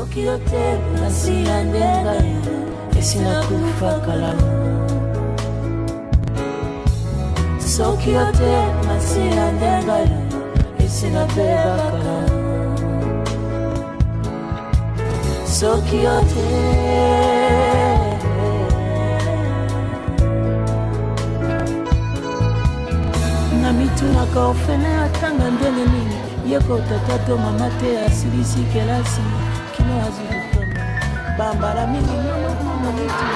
soki yote nasi ya ndenga esina kufa kalamu soki yote nasi ya ndenga esina beba kalamu soki yote na mitunaka ofele atanga ndenge nini yeko tatato mama te asilisi kelasi kino azilukama bambala mingi mama mitu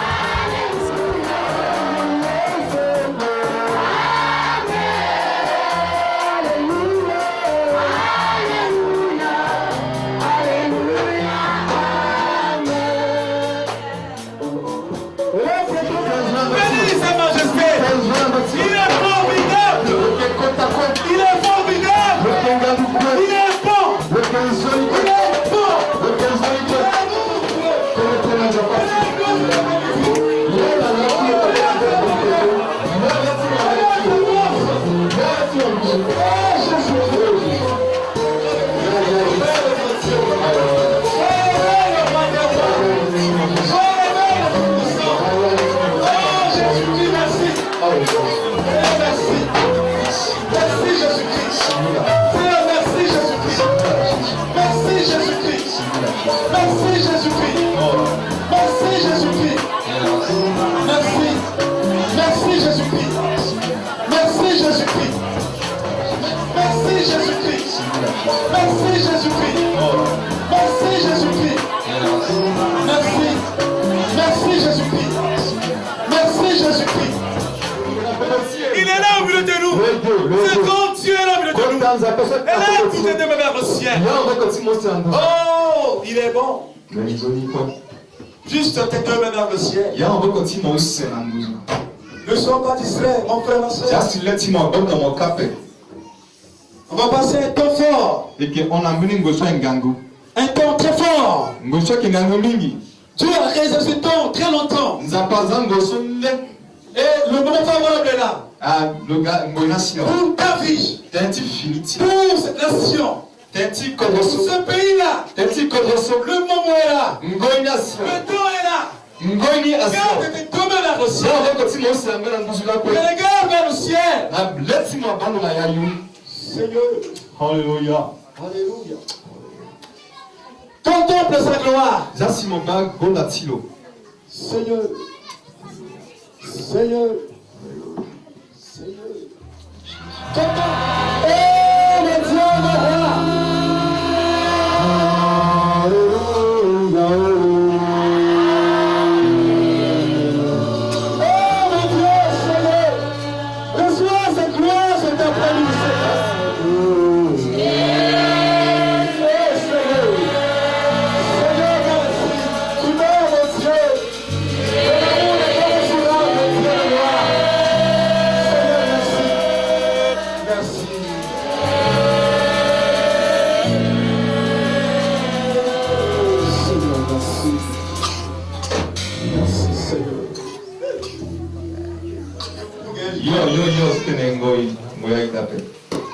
Oh, il est bon. Juste tes deux mains vers le ciel. Ne sois pas distrait, mon frère, ma soeur. On va passer un temps fort. Un temps très fort. Dieu a réservé ce temps très longtemps. Et le moment favorable est là. Pour ta vie. Pour cette nation. Pour ce pays-là. Le moment est là. Le temps est là. Garde tes deux mains vers le ciel. Regarde vers le ciel. Seigneur. Alléluia. Alléluia. Contemple sa gloire. Seigneur. Seigneur. Seigneur. Contemple. Oh, le Dieu de roi.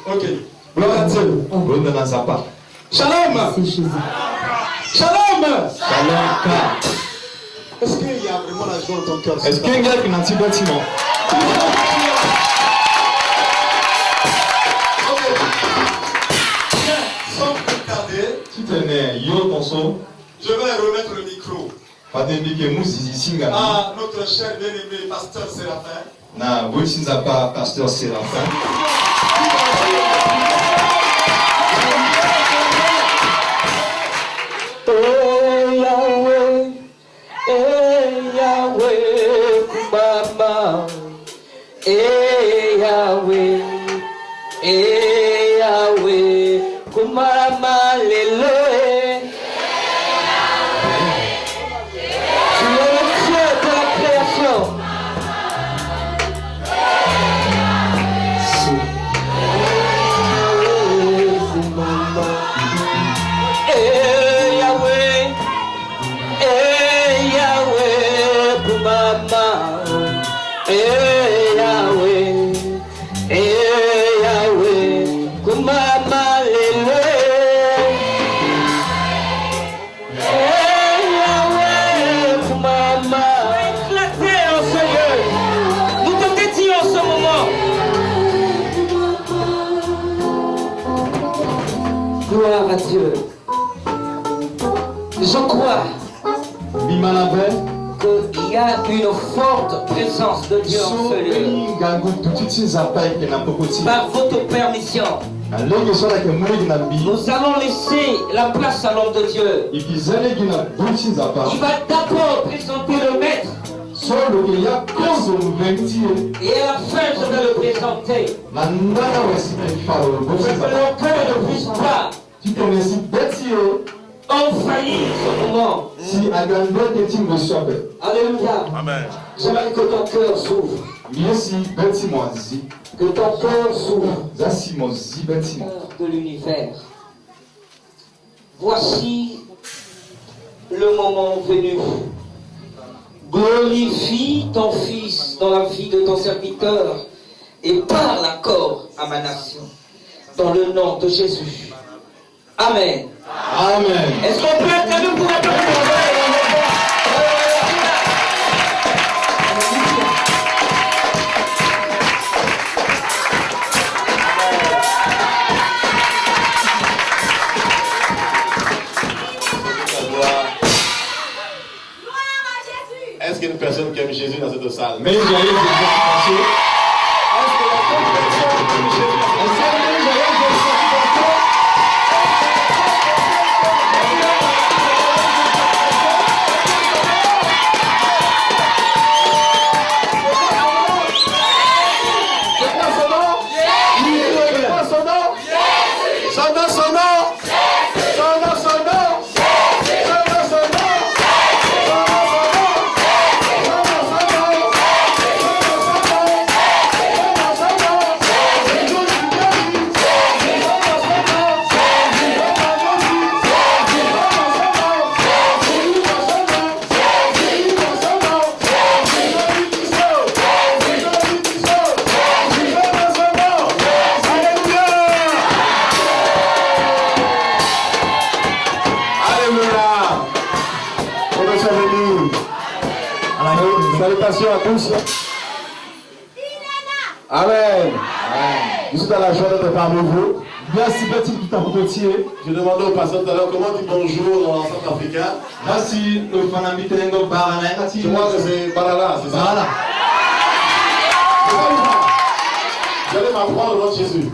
Ok, gloire à Dieu. Shalom. Shalom. Est-ce qu'il y a vraiment la joie dans ton cœur? Est-ce qu'il y a une antibiotique? Sans plus tarder, je vais remettre le micro à notre cher bien-aimé pasteur Séraphin. Pasteur Séraphin. Yahweh, kumama lelo. Tu es le Dieu de la création. Yahweh. à Dieu. Je crois qu'il y a une forte présence de Dieu en ce lieu. Par votre permission, nous allons laisser la place à l'homme de Dieu. Il va d'abord présenter le maître. Et à la fin, je vais le présenter. Je veux que le cœur ne puisse pas envahir ce moment. Alléluia. Amen. J'aimerais que ton cœur s'ouvre. Que ton cœur s'ouvre. Cœur de l'univers. Voici le moment venu. Glorifie ton Fils dans la vie de ton serviteur et parle encore à ma nation. Dans le nom de Jésus. Amen. Amen. Est-ce qu'on peut être nous pour Est-ce qu'il y a une personne qui aime Jésus dans cette salle? Mais Est-ce qu'il y a une personne qui aime Jésus? Salutations à tous. Amen. Je suis dans la joie d'être parmi vous. Merci petit tout à vous petit. Je demandais au pasteur tout à l'heure comment on dit bonjour en centrafricain. Merci le fanamitengo barana. Je crois que c'est Barala, c'est ça? Voilà. Vous allez m'apprendre le nom de Jésus.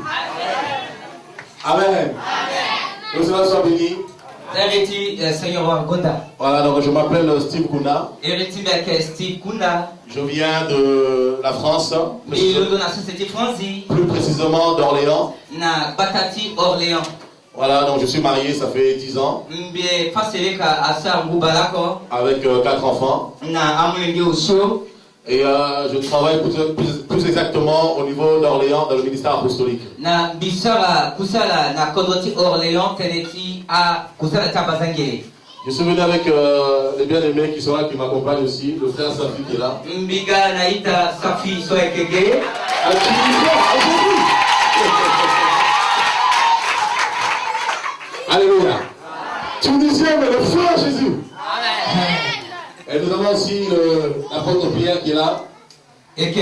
Amen. Que cela soit béni. Voilà, donc je m'appelle Steve Kuna. Je viens de la France, plus précisément d'Orléans. Voilà, donc je suis marié, ça fait 10 ans, avec 4 enfants. Et je travaille plus exactement au niveau d'Orléans dans le ministère apostolique. Je suis venu avec les bien-aimés qui sont là, qui m'accompagnent aussi, le frère Safi qui est là. Alléluia. Tunisien, mais le feu à Jésus. Et nous avons aussi l'apôtre Pierre qui est là. Et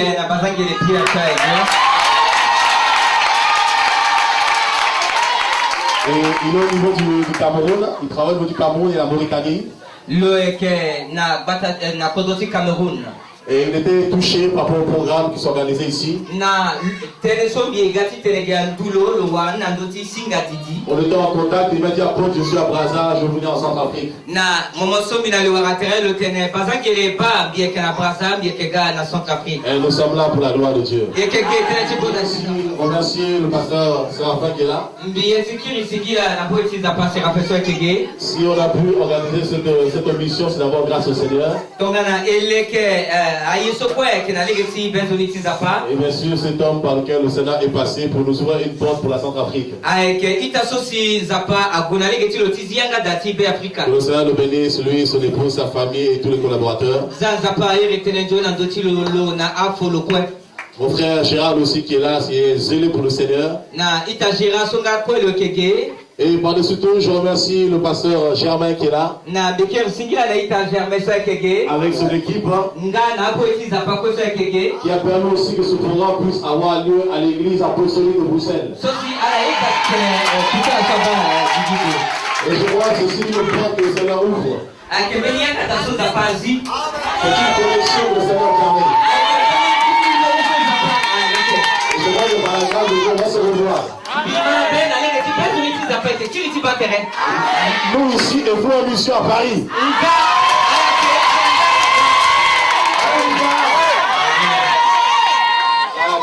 il est au niveau du Cameroun, il travaille au niveau du Cameroun et la Mauritanie. Et il était touché par rapport au programme qui s'organisait ici. On était en contact, il m'a dit apôtre, je suis à Brazza, je venais en Centrafrique. Et nous sommes là pour la gloire de Dieu. Remercier le pasteur Séraphin qui est là. Si on a pu organiser cette mission, c'est d'abord grâce au Seigneur. Et bien sûr, cet homme par lequel le Sénat est passé pour nous ouvrir une porte pour la Centrafrique. Que le Sénat le bénisse, lui, son épouse, sa famille et tous les collaborateurs. Mon frère Gérard aussi qui est là, qui est zélé pour le Seigneur. Et par-dessus tout, je remercie le pasteur Germain qui est là, Na beker singila na ita Germain sa keke. avec son équipe, Nga na ko iti za pa ko sa keke. qui a permis aussi que ce programme puisse avoir lieu à l'église apostolique de Bruxelles. Sosi ala ita kita sa ba digito. Et je crois que c'est une porte que le Seigneur ouvre. Akemenia kata so za pa zi. C'est une connexion que le Seigneur permet. Et je crois que par la grâce de Dieu, on va se revoir. Nous ici et vous en mission à Paris.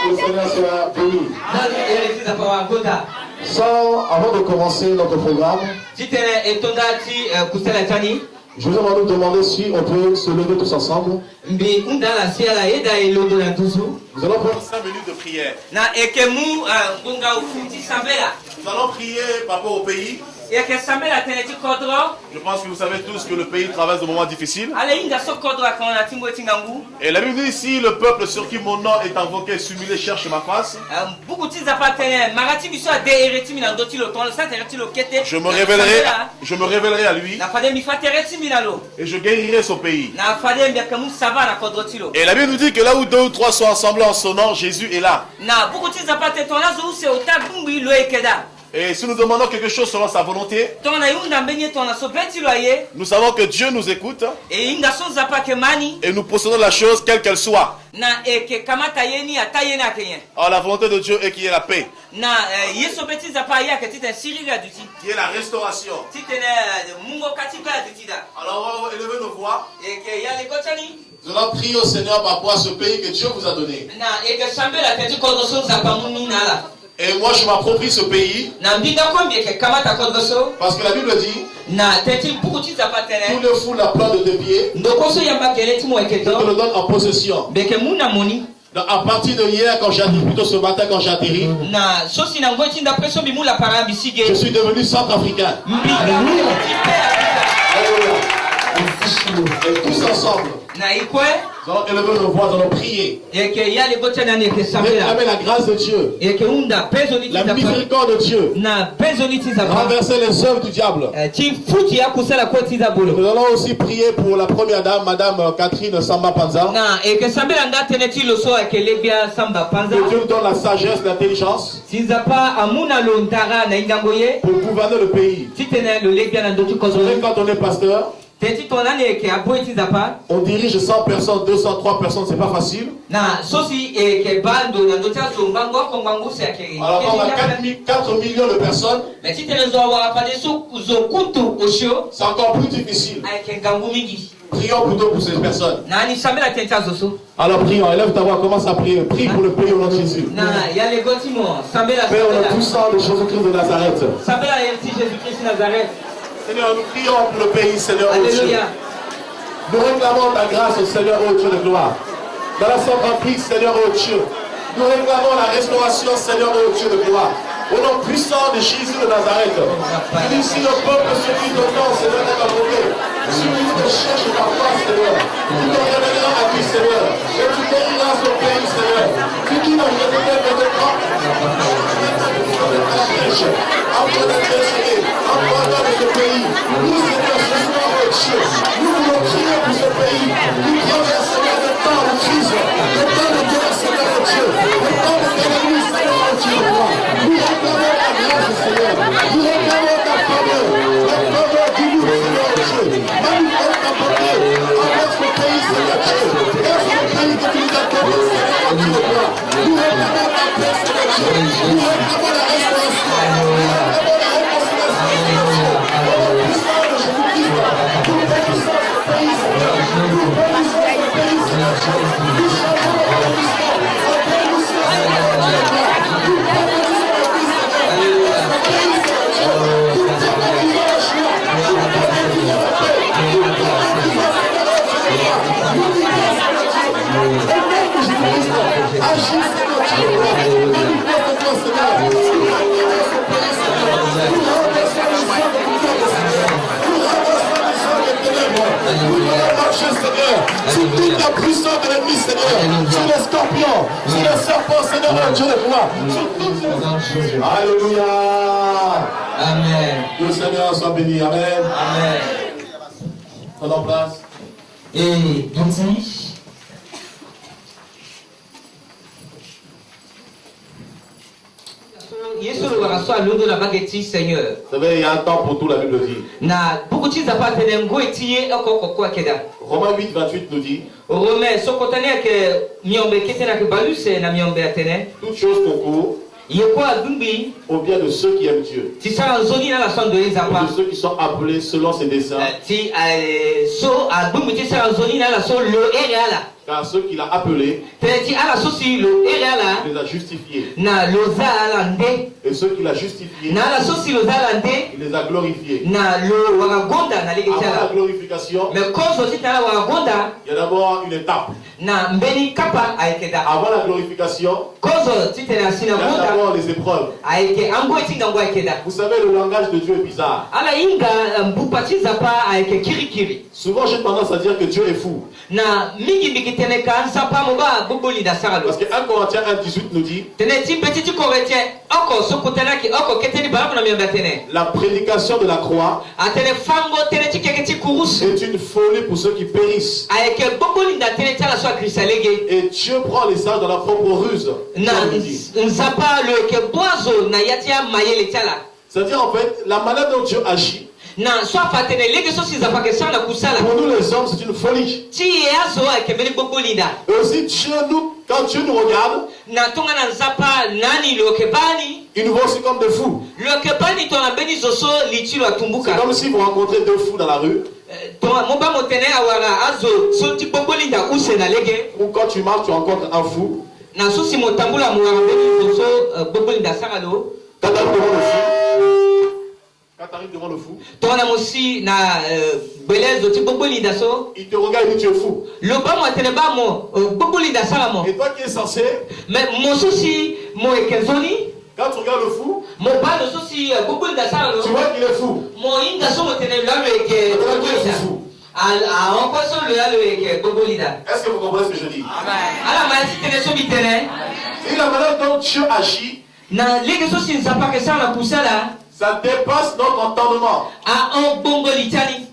Que le Seigneur soit béni. Avant de commencer notre programme, je vous demande de demander si on peut se lever tous ensemble. Nous allons prendre 5 minutes de prière. Nous allons prier par rapport au pays. Je pense que vous savez tous que le pays traverse des moments difficiles. Et la Bible dit ici, le peuple sur qui mon nom est invoqué, s'humilie, cherche ma face. Je me révélerai à lui. Et je guérirai son pays. Et la Bible nous dit que là où 2 ou 3 sont assemblés en son nom, Jésus est là. Et si nous demandons quelque chose selon sa volonté, nous savons que Dieu nous écoute et nous possédons la chose quelle qu'elle soit. Alors la volonté de Dieu est qu'il y ait la paix, qui est la restauration. Alors on va élever nos voix. Nous allons prier au Seigneur par rapport à ce pays que Dieu vous a donné. Et moi je m'approprie ce pays parce que la Bible dit tout le fou la plante de tes pieds, je te le donne en possession. Donc, à partir de hier, quand j'ai atterri, plutôt ce matin quand j'ai atterri, je suis devenu centrafricain. Alléluia. Et tous ensemble, nous allons élever nos voix, nous allons prier. Réclamer la grâce de Dieu, la miséricorde de Dieu, renverser les œuvres du diable. Nous allons aussi prier pour la première dame, Madame Catherine Samba Panza. Que Dieu nous donne la sagesse et l'intelligence pour gouverner le pays. Vous savez, quand on est pasteur, on dirige 100 personnes, 203 personnes, c'est pas facile. Alors quand on a 4 millions de personnes, c'est encore plus difficile. Prions plutôt pour ces personnes. Alors prions, élève ta voix, commence à prier. Prie pour le pays au nom de Jésus. Père, on a tout ça de Jésus-Christ de Nazareth. Seigneur, nous prions pour le pays, Seigneur, oh Dieu. Nous réclamons ta grâce, Seigneur, oh Dieu de gloire. Dans la Centrafrique, Seigneur, oh Dieu. Nous réclamons la restauration, Seigneur, oh Dieu de gloire. Au nom puissant de Jésus de Nazareth. Ici, le peuple se dit au nom, Seigneur, est invoqué. Si nous te cherchons ta face, Seieur, tu te révéleras à lui, Seieur. Et tu guériras son pays, Seieur. Tu dis dans le réveil de temps. Après d'être décédé, abandonne ce pays. Nous, Seigneur, ce soir, oh Dieu, nous voulons prier pour ce pays. Nous prions, Seigneur, le temps de crise, le temps de guerre, Seigneur, oh Dieu, le temps de l'ennemi, Seigneur, oh Dieu. Nous réclamons ta grâce, Seigneur. Nous réclamons ta faveur. La faveur du nous, Seigneur, oh Dieu. Manifeste ta bonté envers ce pays, Seigneur Dieu. Et ce pays que tu nous as donné, Seigneur, oh Dieu. Nous réclamons ta paix, Seigneur Dieu. Nous réclamons la restauration. Sur toute la puissance de l'ennemi, Seigneur, sur les scorpions, sur les serpents, Seigneur, Dieu de gloire, sur toutes ces... Alléluia. Amen. Que le Seigneur soit béni. Amen. Amen. Prenons place. Et donc, Yesu lwakaso alondo na bageti Seigneur. Vous savez, il y a un temps pour tout, la Bible dit. Na beaucoup za patene ngo etie okoko kwa keda. Romains 8, 28 nous dit Rome sokotania ke miombe ketena ke baluse na miombe atene. toutes choses concourent Yekwa dumbi au bien de ceux qui aiment Dieu. tisala nzoni na la son de Et zapa. de ceux qui sont appelés selon ses desseins. Ti so adumbi tisala nzoni na la so lo ereala. Car ceux qu'il a appelés, Ti ala so si lo ereala il les a justifiés. na loza ala nde. Et ceux qu'il a justifiés, Na la so si loza ala nde il les a glorifiés. na lo wakagonda na Avant la legetiala. glorification, Mais kozo titala wakagonda il y a d'abord une étape. na mbeni kapa aikeda. Avant la glorification, Kozo titela il y sina a gonda d'abord les épreuves. aike ango etinga ngo aikeda. Vous savez, le langage de Dieu est bizarre. Ala inga mbupatiza pa aike kirikiri. Souvent, j'ai tendance à dire que Dieu est fou. Na mingi mbikiteneka nsapa moba bubuli da saralo. Parce que 1 Corinthiens 1, 18 nous dit Teneti petit koretien oko sokutanaki oko keteni barabu na miamba tene. la prédication de la croix Atene fango teneti keketi kurus. est une folie pour ceux qui périssent. Aike bubuli da tene tala so krisalege. Et Dieu prend les sages dans leur propre ruse. Na comme il dit. nzapa le ke boazo na yatia mayele tala. C'est-à-dire, en fait, la manière dont Dieu agit, Na so fatene lege so sizapa ke sana kusala. pour nous les hommes, c'est une folie. Ti yazo aike meni bubuli da. Et aussi, quand Dieu nous regarde, Na tonga na nzapa nani lo ke bani. il nous voit aussi comme des fous. Lo ke bani to na beni zoso litilo C'est atumbuka. comme si vous rencontrez deux fous dans la rue, Moba motene awara azo so ti bubuli da use na lege. ou quand tu marches, tu rencontres un fou. Na so si motambula mo beni zoso bubuli da saralo. Quand tu arrives devant le fou, quand tu arrives devant le fou, Tona mosi na belezo ti bubuli da so. il te regarde et dit tu es fou. Lo ba mo tene ba mo bubuli da saramo. Et toi qui es censé, Mais mo so si mo ekezoni quand tu regardes le fou, mo ba no so si bubuli da saralo. tu vois qu'il est fou. Mo inga so mo tene la lo eke bubuli da. A on passe le la lo eke bubuli da. Est-ce que vous comprenez ce que je dis? Ala ma si tene so bitene. Et la manière dont Dieu agit, Na lege so si nzapa ke sana kusala ça dépasse notre entendement. a on bongo litani.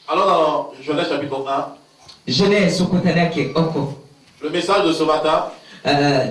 Alors dans Genèse chapitre 1, Genèse sokotana ke oko. le message de ce matin,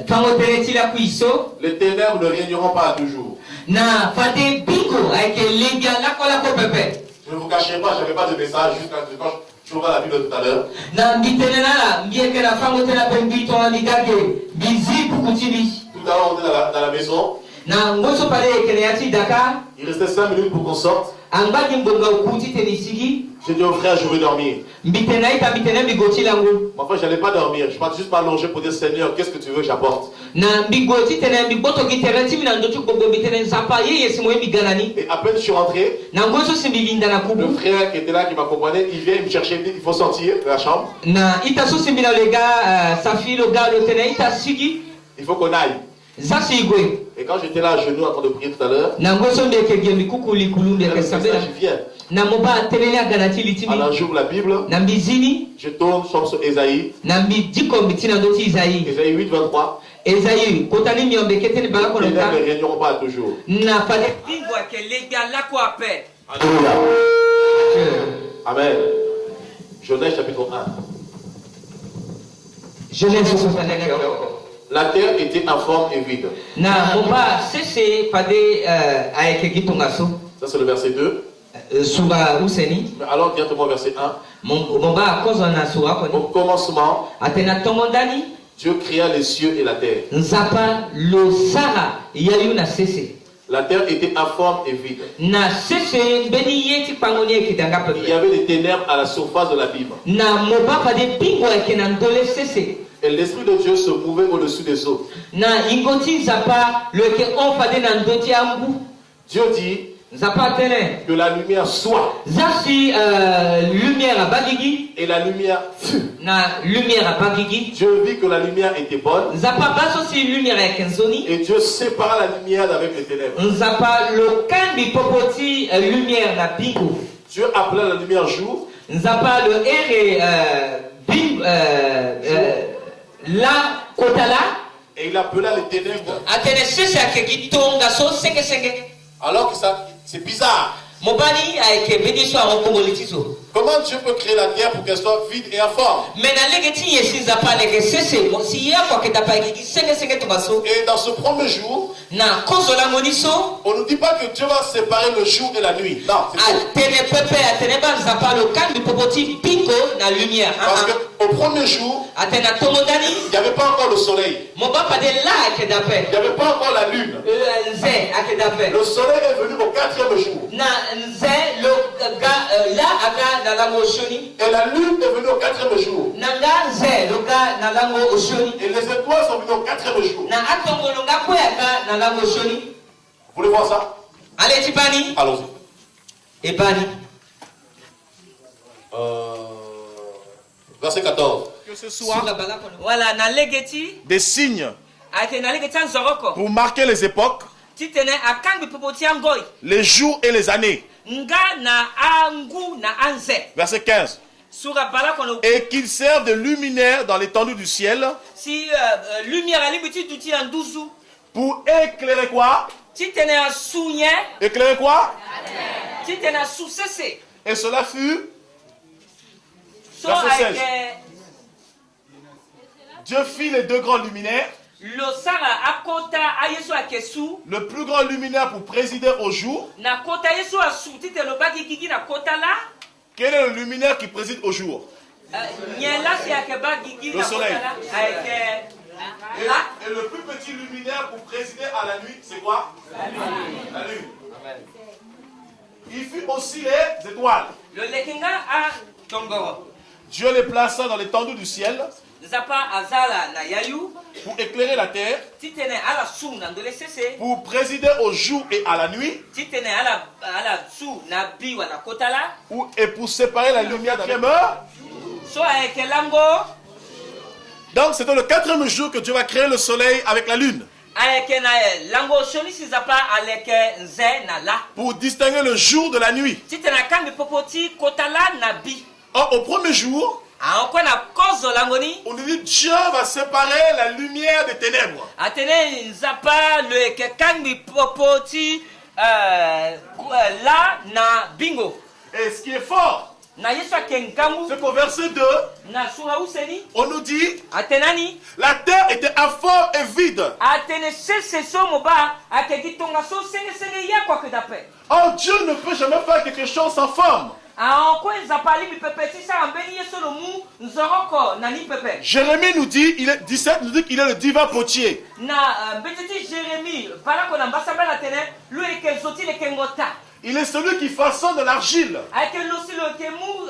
Tango teneti la kuiso les ténèbres ne régneront pas toujours. na fade bingo ake lega la kola ko pepe. Je ne vous cacherai pas, je n'avais pas de message jusqu'à quand je ouvrais la Bible tout à l'heure. Na mbitene nala mbieke na fango tena pembito aligage bizi bukutibi. Tout à l'heure, on était dans la maison. Na ngoso pale kene yati Dakar Il restait 5 minutes pour qu'on sorte. angbaji mbonga ukuti tenisigi J'ai dit au frère, je veux dormir. mbitena ita mbitene bigoti langu. Enfin, je n'allais pas dormir. Je ne juste pas allonger pour dire Seigneur, qu'est-ce que tu veux que j'apporte? Na mbigoti tena mbiboto gitereti mina ndotu bobo mbitene nzapa yeye simwe mbiganani. Et à peine je suis rentré, Na ngoso simbilinda na le kubu. frère qui était là, qui m'accompagnait, il vient, il me chercher, il me dit il faut sortir de la chambre. Na ita so simbina lega safi lo galo tena ita sigi Il faut qu'on aille. zasi igwe. Et quand j'étais là à genoux en train de prier tout à l'heure, Na ngoso mbeke gemi kukuli kulumbi le ke message sabela. vient. Na moba tenele ganati litimi. Alors j'ouvre la Bible, Na mbizini je tourne, je tombe sur Ésaïe. na mbidiko mbitina ndoti Isaïe. Ésaïe 8, 23. Esaïe kotani miombe keteni balako Les ténèbres nota ne régneront pas toujours. na fade bingo ke lega lako ape. Alléluia. Amen. Genèse chapitre 1. Genèse sokotana ke oko. La terre était informe et vide. Na moba sese fade aeke gitonga so Ça c'est le verset 2. sura useni Mais allons directement au verset 1. moba kozo na sura Au koni commencement, atena tongondani Dieu créa les cieux et la terre. nzapa lo sara yayu na sese La terre était informe et vide. na sese beni yeti pangoni ekitanga Il y pepe avait des ténèbres à la surface de l'abîme. na moba fade bingo eke na ndole sese Et l'Esprit de Dieu se mouvait au-dessus des eaux. na ingoti nzapa lo eke on fade na ndoti ambu Dieu dit nzapa tene que la lumière soit. zasi lumière abagigi Et la lumière fut. na lumière abagigi Dieu vit que la lumière était bonne. nzapa baso si lumière eke nzoni Et Dieu sépara la lumière d'avec les ténèbres. nzapa lo kambi popoti lumière na bingo Dieu appela la lumière jour. nzapa lo ere la kotala Et il appela les ténèbres. atene sese akeki tonga so senge senge Alors que C'est bizarre. Mobali ayeke bedi so arokombo litiso. Comment Dieu peut créer la terre pour qu'elle soit vide et informe? Mais na legeti yesinza pa leke sese si ya kwa ketapa ki senge tomaso. Et dans ce premier jour, Na kozola moniso. on ne dit pas que Dieu va séparer le jour et la nuit. Non, c'est faux. Atene pepe atene banza pa le kan du popoti pingo na lumière. Parce qu'au premier jour, Atena tomodani. il n'y avait pas encore le soleil. Moba pa de la ke dape. Il n'y avait pas encore la lune. Nze ake dape. Le soleil est venu au 4e jour. Na nze lo ga la aga na lango oshoni. Et la lune est venue au 4e jour. Nanga nze lo ga na lango oshoni. Et les étoiles sont venues au 4e jour. Na atongo lo ga kweka na lango oshoni. Vous voulez voir ça? Allez tipani. Allons-y. Et bani. Verset 14. Que ce soit Voilà, na legeti des signes ate na legeti nzoroko. pour marquer les époques, Titene akangi popoti angoi. les jours et les années. Nga na angu na anze. Verset 15. Sura bala kono Et qu'ils servent de luminaire dans l'étendue du ciel si lumière ali biti duti na nduzu. pour éclairer quoi? Titene asunye, Éclairer quoi? titene asusese. Et cela fut, So Verset ake Dieu fit les deux grands luminaires, lo sara akota ayesu akesu le plus grand luminaire pour présider au jour. na kota yesu asu titene baki kiki na kota la. Quel est le luminaire qui préside au jour? Nyela si ake baki kiki Le na soleil. kota la. Ake Et le plus petit luminaire pour présider à la nuit, c'est quoi? La lune. Il fit aussi les étoiles. le lekinga a tongoro. Dieu les plaça dans l'étendue du ciel Zapa azala na yayu pour éclairer la terre, titene ala su na ndole sese. pour présider au jour et à la nuit, Titene ala su na biwa na kota la. et pour séparer la lumière de la heure. So ake lango Donc c'était le 4e jour que Dieu va créer le soleil avec la lune, ake na lango shoni si zapa aleke nze na la. pour distinguer le jour de la nuit. Titene akangi popoti kota la na bi. Or, au premier jour, Ankwe na kozo langoni. on nous dit Dieu va séparer la lumière des ténèbres. Atene nzapa le ke kangi popoti la na bingo. Et ce qui est fort, Na yesu ake nkangu c'est qu'au verset 2, na sura useni. on nous dit Atenani la terre était informe et vide. atene sese so moba ake kitonga so senge ya kwa kedape. Or, Dieu ne peut jamais faire quelque chose sans forme. Ankwe nzapa li pepe tisa ambeni yesu lo mu nzoroko na ni pepe. Jérémie nous dit, 17 nous dit qu'il est le divin potier. Na betiti Jérémie pala ko na mbasamba la tene lu eke zoti le kengota. Il est celui qui façonne de l'argile, Ake losi lo kemu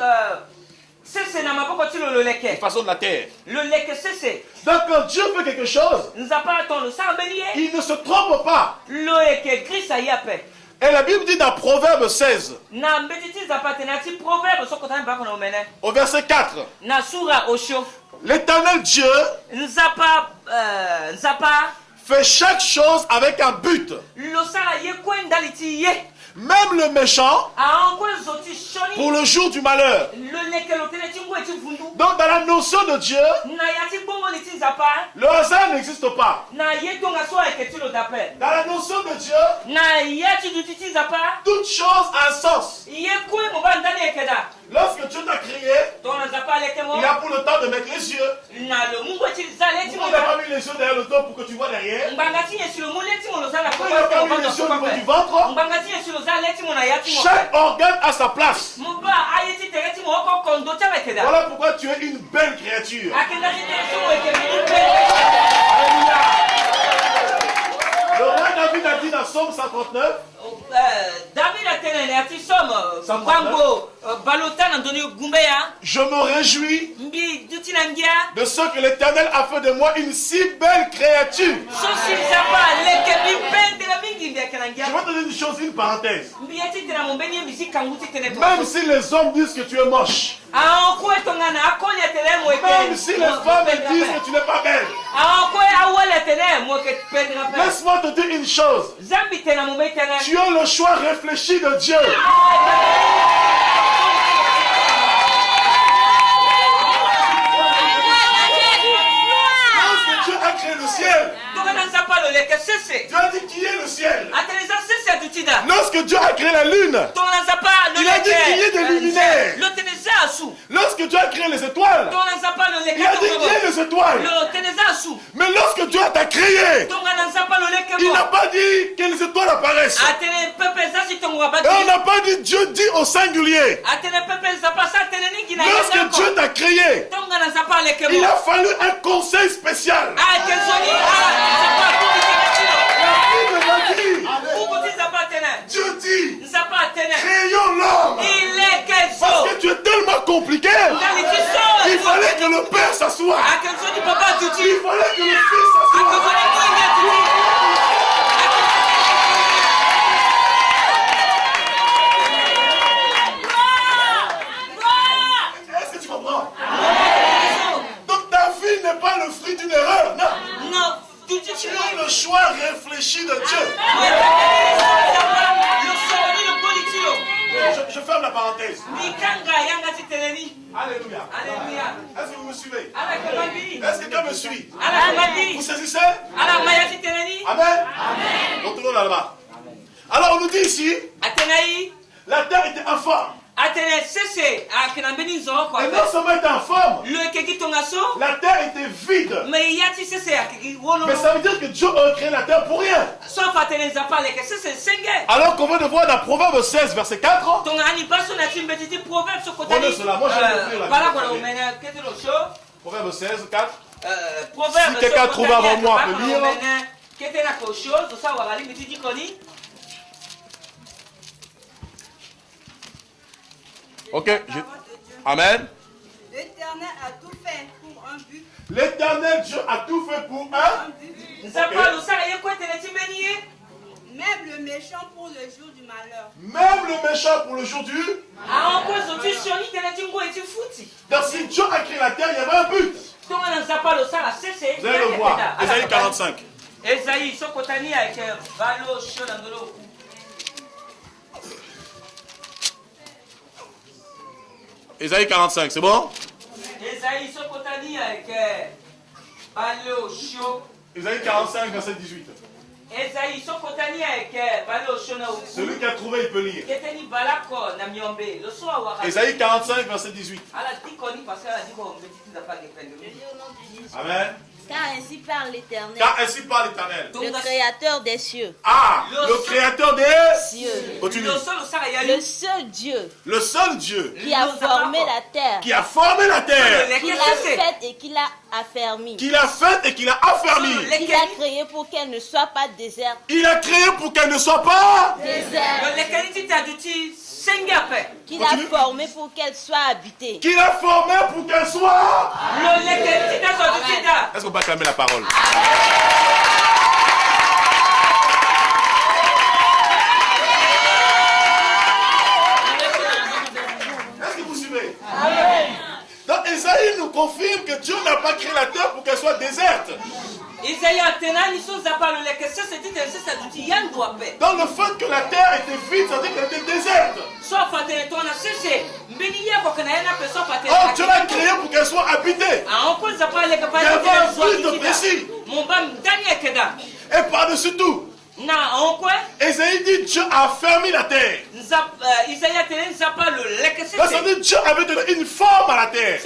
sese na maboko ti lo qui leke. façonne la terre. Le leke sese. Donc quand Dieu fait quelque chose, Nzapa ton lo sa ambeni ye. il ne se trompe pas. Lo eke grisa yape. Et la Bible dit dans Proverbe 16, Na betiti nzapa tene ati proverbe so kota mbako na omene. au verset 4, Na sura osho. l'Éternel Dieu Nzapa fait chaque chose avec un but. lo sara ye kwenda liti ye. Même le méchant Ankwe zoti shoni. pour le jour du malheur. Le leke lo tene ti ngwe ti vundu. Donc dans la notion de Dieu, Na yati bongo liti nzapa. le hasard n'existe pas. Na ye tonga so eke ti lo dape. Dans la notion de Dieu, Na yati du titi nzapa. toute chose a un sens. Ye kwe mo ba ndani ekeda. Lorsque Dieu t'a créé, Ton nzapa leke mo. il a pris le temps de mettre les yeux. Na lo mungu ti zale ti mo. Pourquoi il n'a pas mis les yeux derrière le dos pour que tu vois derrière? Mbanga ti yesu lo mule ti mo lo zala. Pourquoi il n'a pas mis les yeux au niveau du ventre? Mbanga ti yesu lo zale ti mo na yati mo. Chaque organe a sa place. Muba ayeti tere ti mo ko kondo ta ekeda. Voilà pourquoi tu es une belle créature. Akenda ti tere so eke mi Alléluia. Le roi David a dit dans Psaume 139, David atene ati somo kwango balota na ndoni gumbeya je me réjouis mbi duti na ngia de ce que l'Éternel a fait de moi une si belle créature. so si zapa leke bi pende la mingi mbi akena ngia Je vais te dire une chose, une parenthèse. mbi ati tena mombeni mbi kanguti tene to Même si les hommes disent que tu es moche, ko etonga na akonya tele mo eke même si les femmes disent que tu n'es pas belle, ko awole tene mo ke pende na pe laisse-moi te dire une chose. zambi tena mombeni tene Tu as le choix réfléchi de Dieu. Lorsque Dieu a créé le ciel, to kana zapa lo leke sese Dieu a dit qui est le ciel. atene za sese duti da Lorsque Lorsque Dieu a créé la lune, il a dit qu'il y ait des luminaires. Lorsque Dieu a créé les étoiles, il a dit qu'il y ait les étoiles. Mais lorsque Dieu t'a créé, il n'a pas dit que les étoiles apparaissent. Et on n'a pas dit Dieu dit au singulier. Lorsque Dieu t'a créé, il a fallu un conseil spécial. Dieu dit, créons l'homme. Parce que tu es tellement compliqué, il fallait que le Père s'assoie. Il fallait que le Fils s'assoie. Est-ce que tu comprends? Donc ta vie n'est pas le fruit d'une erreur, non. Tu as le choix réfléchi de Dieu. Je ferme la parenthèse. Alléluia. Est-ce que vous me suivez? Est-ce que quelqu'un me suit? Vous saisissez? Amen. Donc tout le monde là-bas. Alors on nous dit ici, la terre était informe. Et non seulement était informe, la terre était vide. Mais ça veut dire que Dieu a créé la terre pour rien. Alors qu'on veut de voir dans Proverbe 16, verset 4. Prenez cela, moi je vais ouvrir la Proverbe 16, 4. Si quelqu'un trouve avant moi peut lire. Ok, Amen. L'Éternel a tout fait pour un but. L'Éternel Dieu a tout fait pour un but. Même le méchant pour le jour du malheur. Même le méchant pour le jour du. Donc si Dieu a créé la terre, il y avait un but. Vous allez le voir. Ésaïe 45. Ésaïe 45, c'est bon? Ésaïe 45, verset 18. Celui qui a trouvé, il peut lire. Ésaïe 45, verset 18. Amen. Car ainsi parle l'Éternel. Car ainsi parle l'Éternel. Le créateur des cieux. Ah, le créateur des cieux. Continue. Le seul Dieu. Le seul Dieu. Qui a formé la terre. Qui a formé la terre. Qui l'a faite et qui l'a affermi. Qui l'a faite et qui l'a affermi. Qui l'a créée pour qu'elle ne soit pas déserte. Il a créé pour qu'elle ne soit pas déserte. Qu'il a formé pour qu'elle soit habitée. Qu'il a formé pour qu'elle soit. Est-ce qu'on peut acclamer la parole? Est-ce que vous suivez? Donc Esaïe nous confirme que Dieu n'a pas créé la terre pour qu'elle soit déserte. Dans le fait que la terre était vide, ça veut dire qu'elle était déserte. Oh, Dieu l'a créée pour qu'elle soit habitée. Il y avait un but précis. Et par-dessus tout, Esaïe dit Dieu a fermé la terre. Ça veut dire Dieu avait donné une forme à la terre.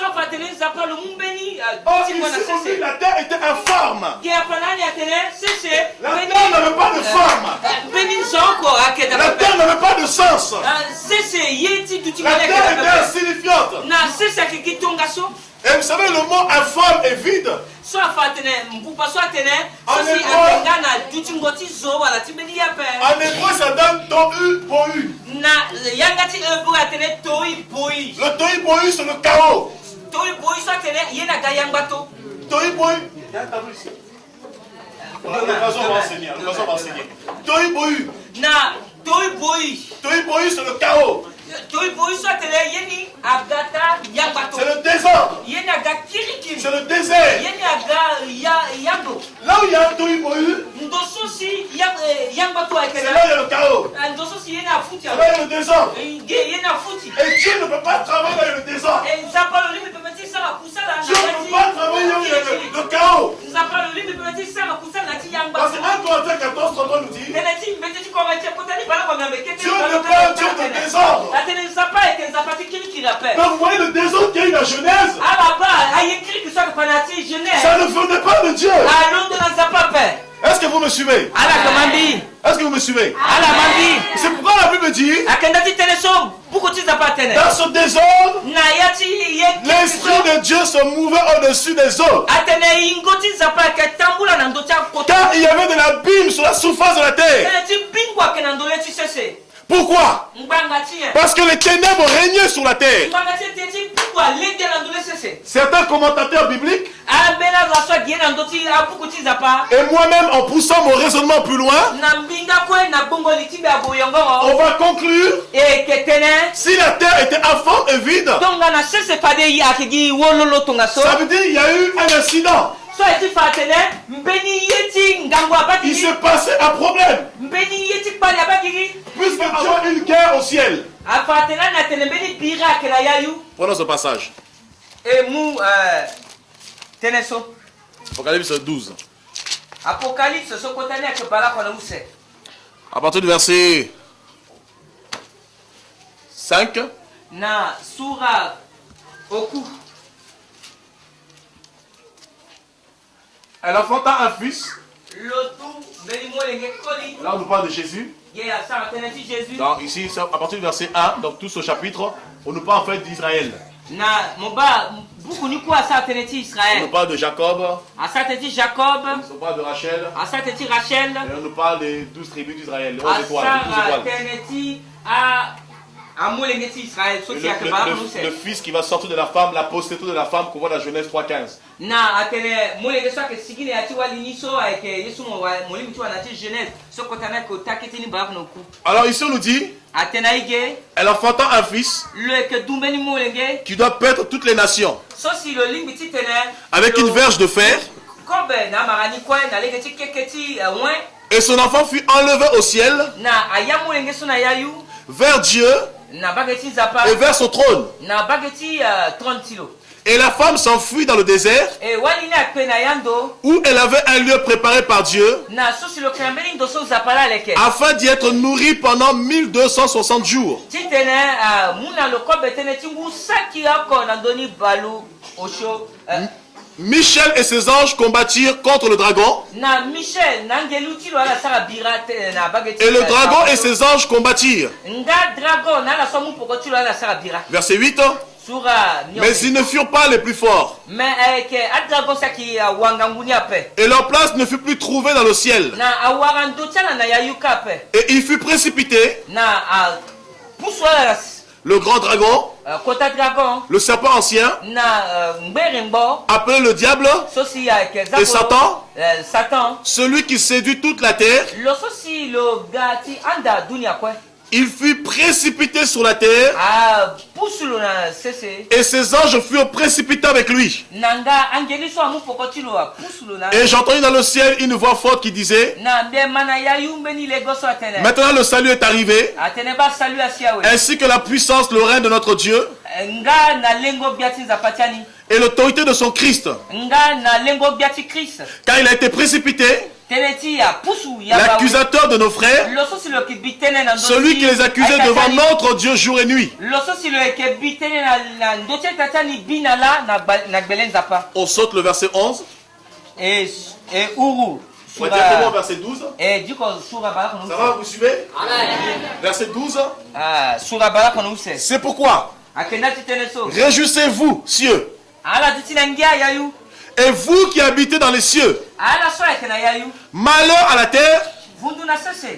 Oh, ici, la terre était informe. La terre n'avait pas de forme. La terre n'avait pas de sens. La terre était insignifiante. Et vous savez, le mot informe est vide. En hébreu, ça donne tohu bohu. Le tohu bohu, c'est le chaos. Tohu bohu. L'occasion va enseigner. Tohu bohu. Tohu bohu, c'est le chaos. C'est le désordre. C'est le désert. Là où il y a un tohu bohu, c'est là où il y a le chaos. C'est là où il y a le désordre. Et Dieu ne peut pas travailler dans le désordre. Dieu ne peut pas travailler dans le chaos. Parce que 1 Corinthiens 14, 33 nous dit Dieu Alors vous voyez le désordre qu'il y a eu dans Genèse. Ça ne venait pas de Dieu. Est-ce que vous me suivez? Est-ce que vous me suivez? C'est pourquoi la Bible dit, dans ce désordre, l'Esprit de Dieu se mouvait au-dessus des eaux. Car il y avait de l'abîme sur la surface de la terre. Pourquoi? Parce que les ténèbres régnaient sur la terre. Certains commentateurs bibliques, et moi-même en poussant mon raisonnement plus loin, on va conclure, si la terre était informe et vide, ça veut dire qu'il y a eu un incident. Il s'est passé un problème. Puisqu'il y a une guerre au ciel. Prenons ce passage. Apocalypse 12. À partir du verset 5. Elle enfanta un fils. Là on nous parle de Jésus. Donc ici, à partir du verset 1, donc tout ce chapitre, on nous parle en fait d'Israël. On nous parle de Jacob. On nous parle de Rachel. Et on nous parle des 12 tribus d'Israël. Les 11 étoiles. Le fils qui va sortir de la femme, la postérité de la femme qu'on voit dans Genèse 3.15. Alors ici on nous dit, elle enfanta un fils qui doit paître toutes les nations avec une verge de fer. Et son enfant fut enlevé au ciel vers Dieu et vers son trône. Et la femme s'enfuit dans le désert où elle avait un lieu préparé par Dieu afin d'y être nourrie pendant 1260 jours. Michel et ses anges combattirent contre le dragon. Et le dragon et ses anges combattirent. Verset 8. Mais ils ne furent pas les plus forts. Et leur place ne fut plus trouvée dans le ciel. Et il fut précipité. Le grand dragon, le serpent ancien, appelé le diable et Satan, celui qui séduit toute la terre, il fut précipité sur la terre et ses anges furent précipités avec lui. Et j'entendis dans le ciel une voix forte qui disait: maintenant le salut est arrivé, ainsi que la puissance, le règne de notre Dieu et l'autorité de son Christ, car il a été précipité, l'accusateur de nos frères, celui qui les accusait devant notre Dieu jour et nuit. On saute le verset 11. On va directement au verset 12. Ça va, vous suivez? Verset 12. C'est pourquoi réjouissez-vous, cieux, et vous qui habitez dans les cieux. Malheur à la terre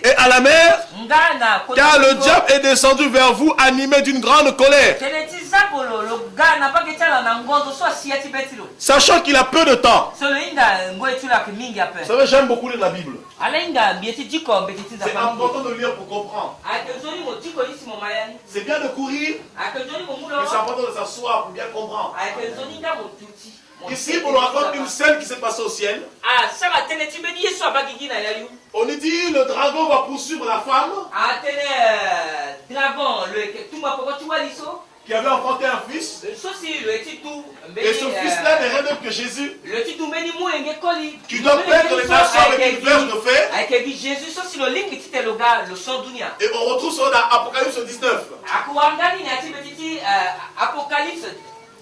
et à la mer, car le diable est descendu vers vous animé d'une grande colère, sachant qu'il a peu de temps. Vous savez, j'aime beaucoup lire la Bible. C'est important de lire pour comprendre. C'est bien de courir, mais c'est important de s'asseoir pour bien comprendre. Ici, on nous raconte une scène qui s'est passée au ciel. On nous dit le dragon va poursuivre la femme qui avait enfanté un fils. Et ce fils-là des reines que Jésus, Le titumeni muenge koli. qui doit peindre les nations avec une verge de fer. Avec Jésus so si lo lingi tite loga le son dunia. Et on retrouve ça dans Apocalypse 19. Akuangani ni ati betiti Apocalypse.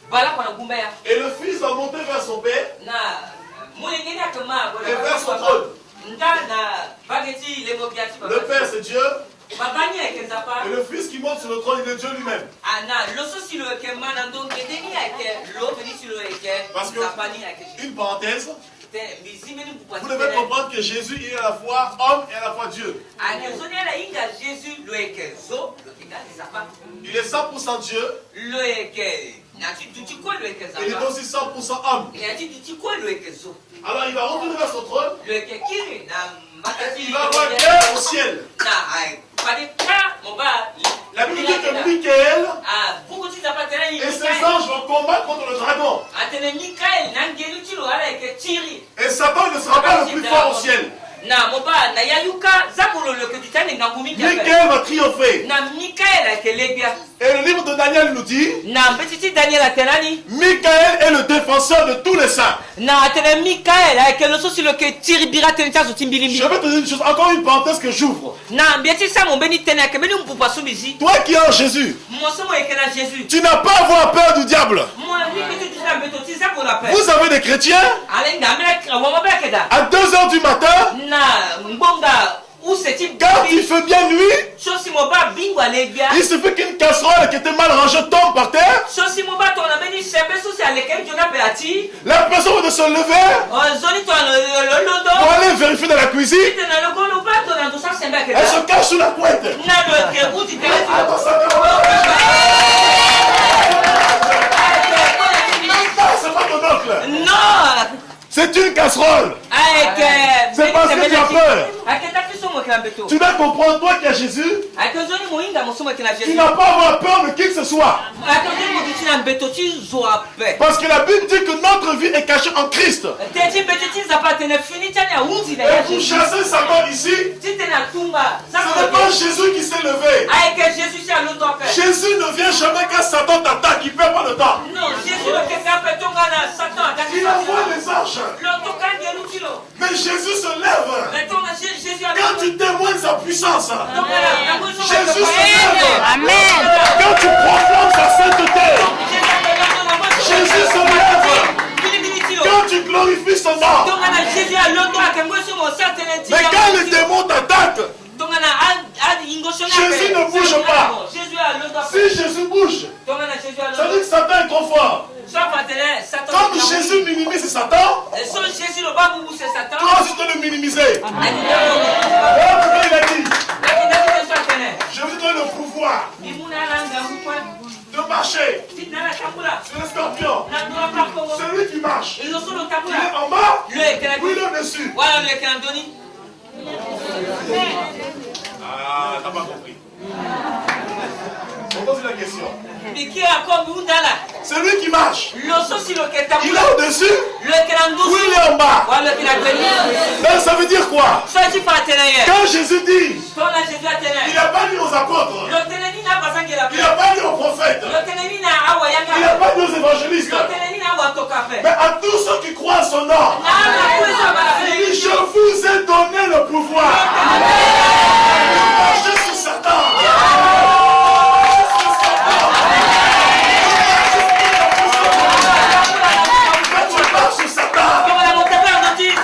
Voilà kwa gumbea. Et le fils va monter vers son père Na muenge na kama et vers son trône. Ndana bageti le mobiati Le père c'est Dieu. Babani ekezapa. Et le fils qui monte sur le trône, il est Dieu lui-même. Ana loso si lo kemana donc edeni ake lo veni si lo eke. Parce que, Babani ake. une parenthèse, vous devez comprendre que Jésus est à la fois homme et à la fois Dieu. Il est 100% Dieu. Il est aussi 100% homme. Alors il va retourner vers son trône. Il va avoir guerre au ciel. La Bible dit que Michael et ses anges vont combattre contre le dragon. Et Satan ne sera pas le plus fort au ciel. Michael va triompher. Et le livre de Daniel nous dit Michael est le défenseur de tous les saints. Je vais te dire une chose, encore une parenthèse que j'ouvre. Toi qui es en Jésus, tu n'as pas à avoir peur du diable. Vous avez des chrétiens à 2 h du matin. Quand il fait bien nuit, il suffit qu'une casserole qui était mal rangée tombe par terre. La personne va se lever pour aller vérifier dans la cuisine. Elle se cache sous la couette. C'est pas ton oncle. Non. C'est une casserole. C'est parce que tu as peur. Tu dois comprendre, toi qui as Jésus, tu n'as pas à avoir peur de qui que ce soit. Parce que la Bible dit que notre vie est cachée en Christ. Et pour chasser Satan ici, ce n'est pas Jésus qui s'est levé. Jésus ne vient jamais quand Satan t'attaque, il ne perd pas le temps. Il envoie les anges. Mais Jésus se lève. Quand tu témoignes sa puissance, Jésus se lève. Amen. Quand tu proclames sa sainteté, Jésus se lève. Quand tu glorifies son nom. Mais quand les démons t'attaquent, Jésus ne bouge pas. Si Jésus bouge, ça veut dire que Satan est trop fort. Comme Jésus minimise Satan, toi aussi tu dois le minimiser. Il a dit, je vous donne le pouvoir de marcher sur les scorpions. Celui qui marche, il est en bas ou il est au-dessus. Ah, t'as pas compris. On pose la question. Celui qui marche, il est au-dessus ou il est en bas? Donc ça veut dire quoi? Quand Jésus dit, il n'a pas dit aux apôtres, il n'a pas dit aux prophètes, il n'a pas dit aux évangélistes, mais à tous ceux qui croient en son nom, il dit, je vous ai donné le pouvoir de marcher sur Satan.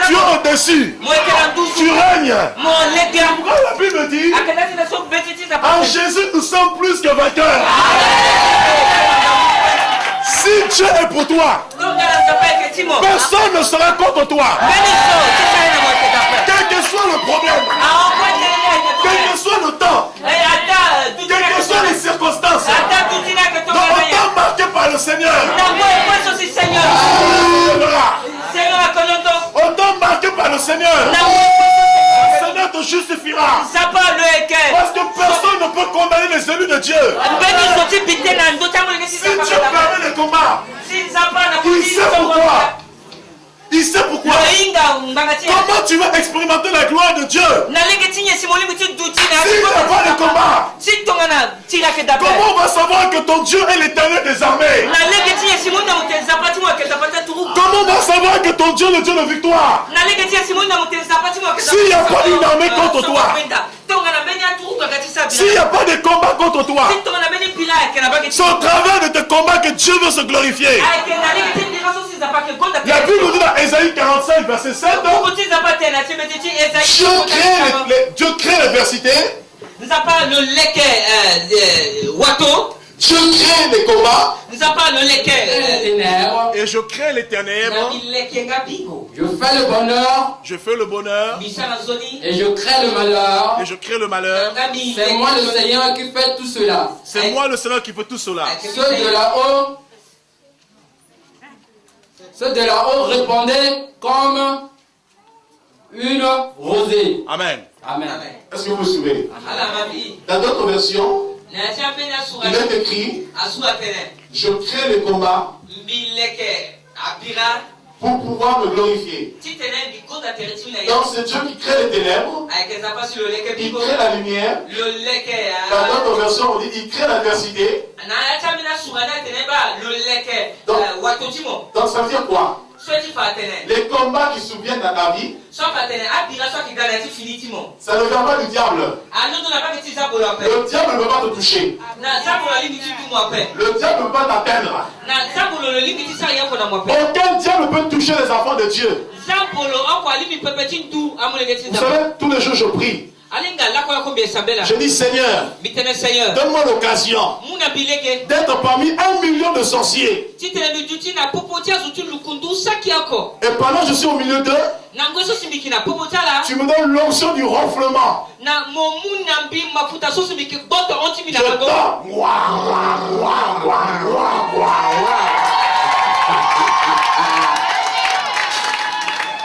Tu es au-dessus. Tu règnes. Pourquoi la Bible dit en Jésus nous sommes plus que vainqueurs. Si Dieu est pour toi, personne ne sera contre toi. Quel que soit le problème, quel que soit le temps, quelles que soient les circonstances, donc autant marqué par le Seigneur, autant marqué par le Seigneur, le Seigneur te justifiera. Parce que personne ne peut condamner les élus de Dieu. Si Dieu permet les combats, il sait pourquoi. Il sait pourquoi. Comment tu vas expérimenter la gloire de Dieu s'il n'y a pas de combat? Comment on va savoir que ton Dieu est l'Éternel des armées? Dieu le Dieu de victoire. S'il n'y a pas une armée contre toi, s'il n'y a pas de combat contre toi, c'est au travers de tes combats que Dieu veut se glorifier. La Bible nous dit dans Ésaïe 45, verset 7, Dieu crée l'adversité. Je crée des combats. Et je crée les ténèbres. Je fais le bonheur. Je fais le bonheur. Et je crée le malheur. Et je crée le malheur. C'est moi le Seigneur qui fait tout cela. C'est moi le Seigneur qui fait tout cela. Ceux de là-haut répondaient comme une rosée. Amen. Amen. Est-ce que vous vous souvenez? Dans d'autres versions, il est écrit, je crée les combats pour pouvoir me glorifier. Donc c'est Dieu qui crée les ténèbres, il crée la lumière. Dans d'autres versions, on dit il crée l'adversité. Donc ça veut dire quoi? Les combats qui surviennent dans ta vie, ça ne vient pas du diable. Le diable ne peut pas te toucher. Le diable ne peut pas t'atteindre. Aucun diable ne peut toucher les enfants de Dieu. Vous savez, tous les jours je prie. Je dis Seigneur, donne-moi l'occasion d'être parmi 1 million de sorciers. Et pendant que je suis au milieu d'eux, tu me donnes l'onction du ronflement. Je dors.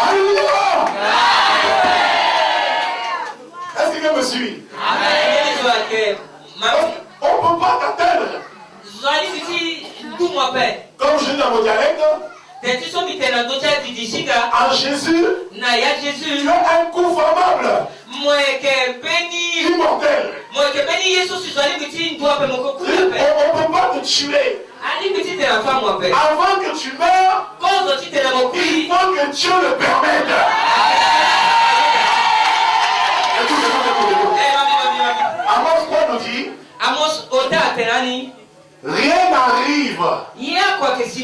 Alléluia. Est-ce que quelqu'un me suit? On ne peut pas t'atteindre. Comme je dis dans mon dialecte, en Jésus, tu as un coup formable, immortel. On ne peut pas te tuer. Avant que tu meurs, il faut que Dieu le permette. Amos 3 nous dit, rien n'arrive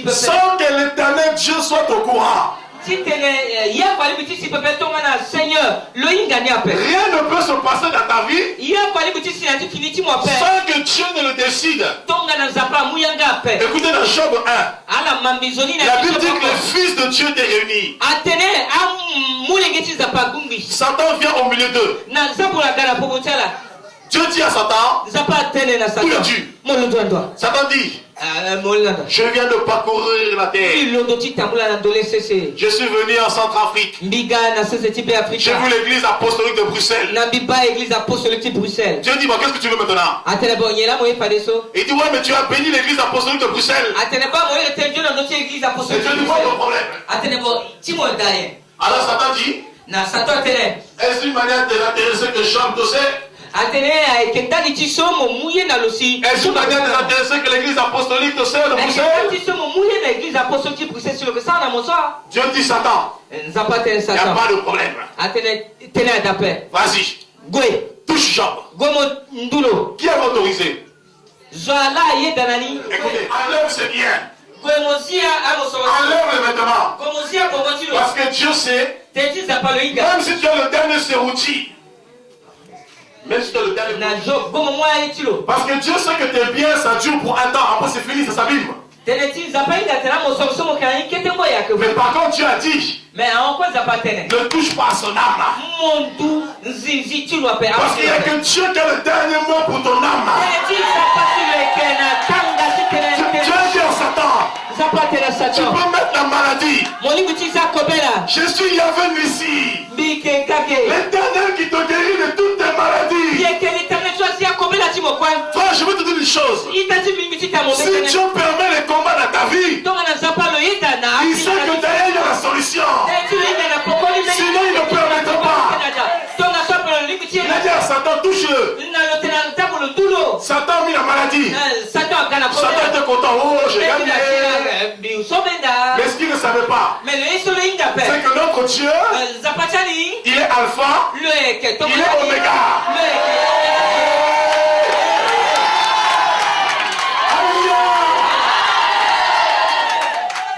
sans que l'Éternel Dieu soit au courant. Rien ne peut se passer dans ta vie sans que Dieu ne le décide. Écoutez dans Job 1, la Bible dit que le Fils de Dieu est réuni. Satan vient au milieu d'eux. Dieu dit à Satan, où es-tu? Satan dit, je viens de parcourir la terre. Je suis venu en Centrafrique. J'ai vu l'église apostolique de Bruxelles. Dieu dit, bon, qu'est-ce que tu veux maintenant? Il dit, ouais, mais tu as béni l'église apostolique de Bruxelles. Et Dieu dit, quoi le problème? Alors Satan dit, est-ce une manière de l'intéresser que Jean te sait? Est-ce une manière de l'intéresser que l'église apostolique te sert de Bruxelles? Dieu dit Satan, il n'y a pas de problème. Vas-y, touche Job. Qui a autorisé? Écoutez, enlève ses biens. Enlève les vêtements. Parce que Dieu sait, même si tu as le dernier serrouti, même si tu as le dernier, parce que Dieu sait que tes biens ça dure pour un temps, après c'est fini, ça s'abîme. Mais par contre Dieu a dit, ne touche pas à son âme. Parce qu'il n'y a que Dieu qui a le dernier mot pour ton âme. Dieu a dit à Satan, tu peux mettre la maladie. Jésus y avait ici. L'Éternel qui te guérit de toutes tes maladies. Toi, je veux te dire une chose. Si Dieu permet les combats dans ta vie, il sait que derrière il y a la solution. Sinon il ne permettra pas. Il a dit à Satan, touche-le. Satan a mis la maladie. Satan était content. Oh, j'ai gagné. Mais ce qu'il ne savait pas, que notre Dieu, il est alpha, il est oméga.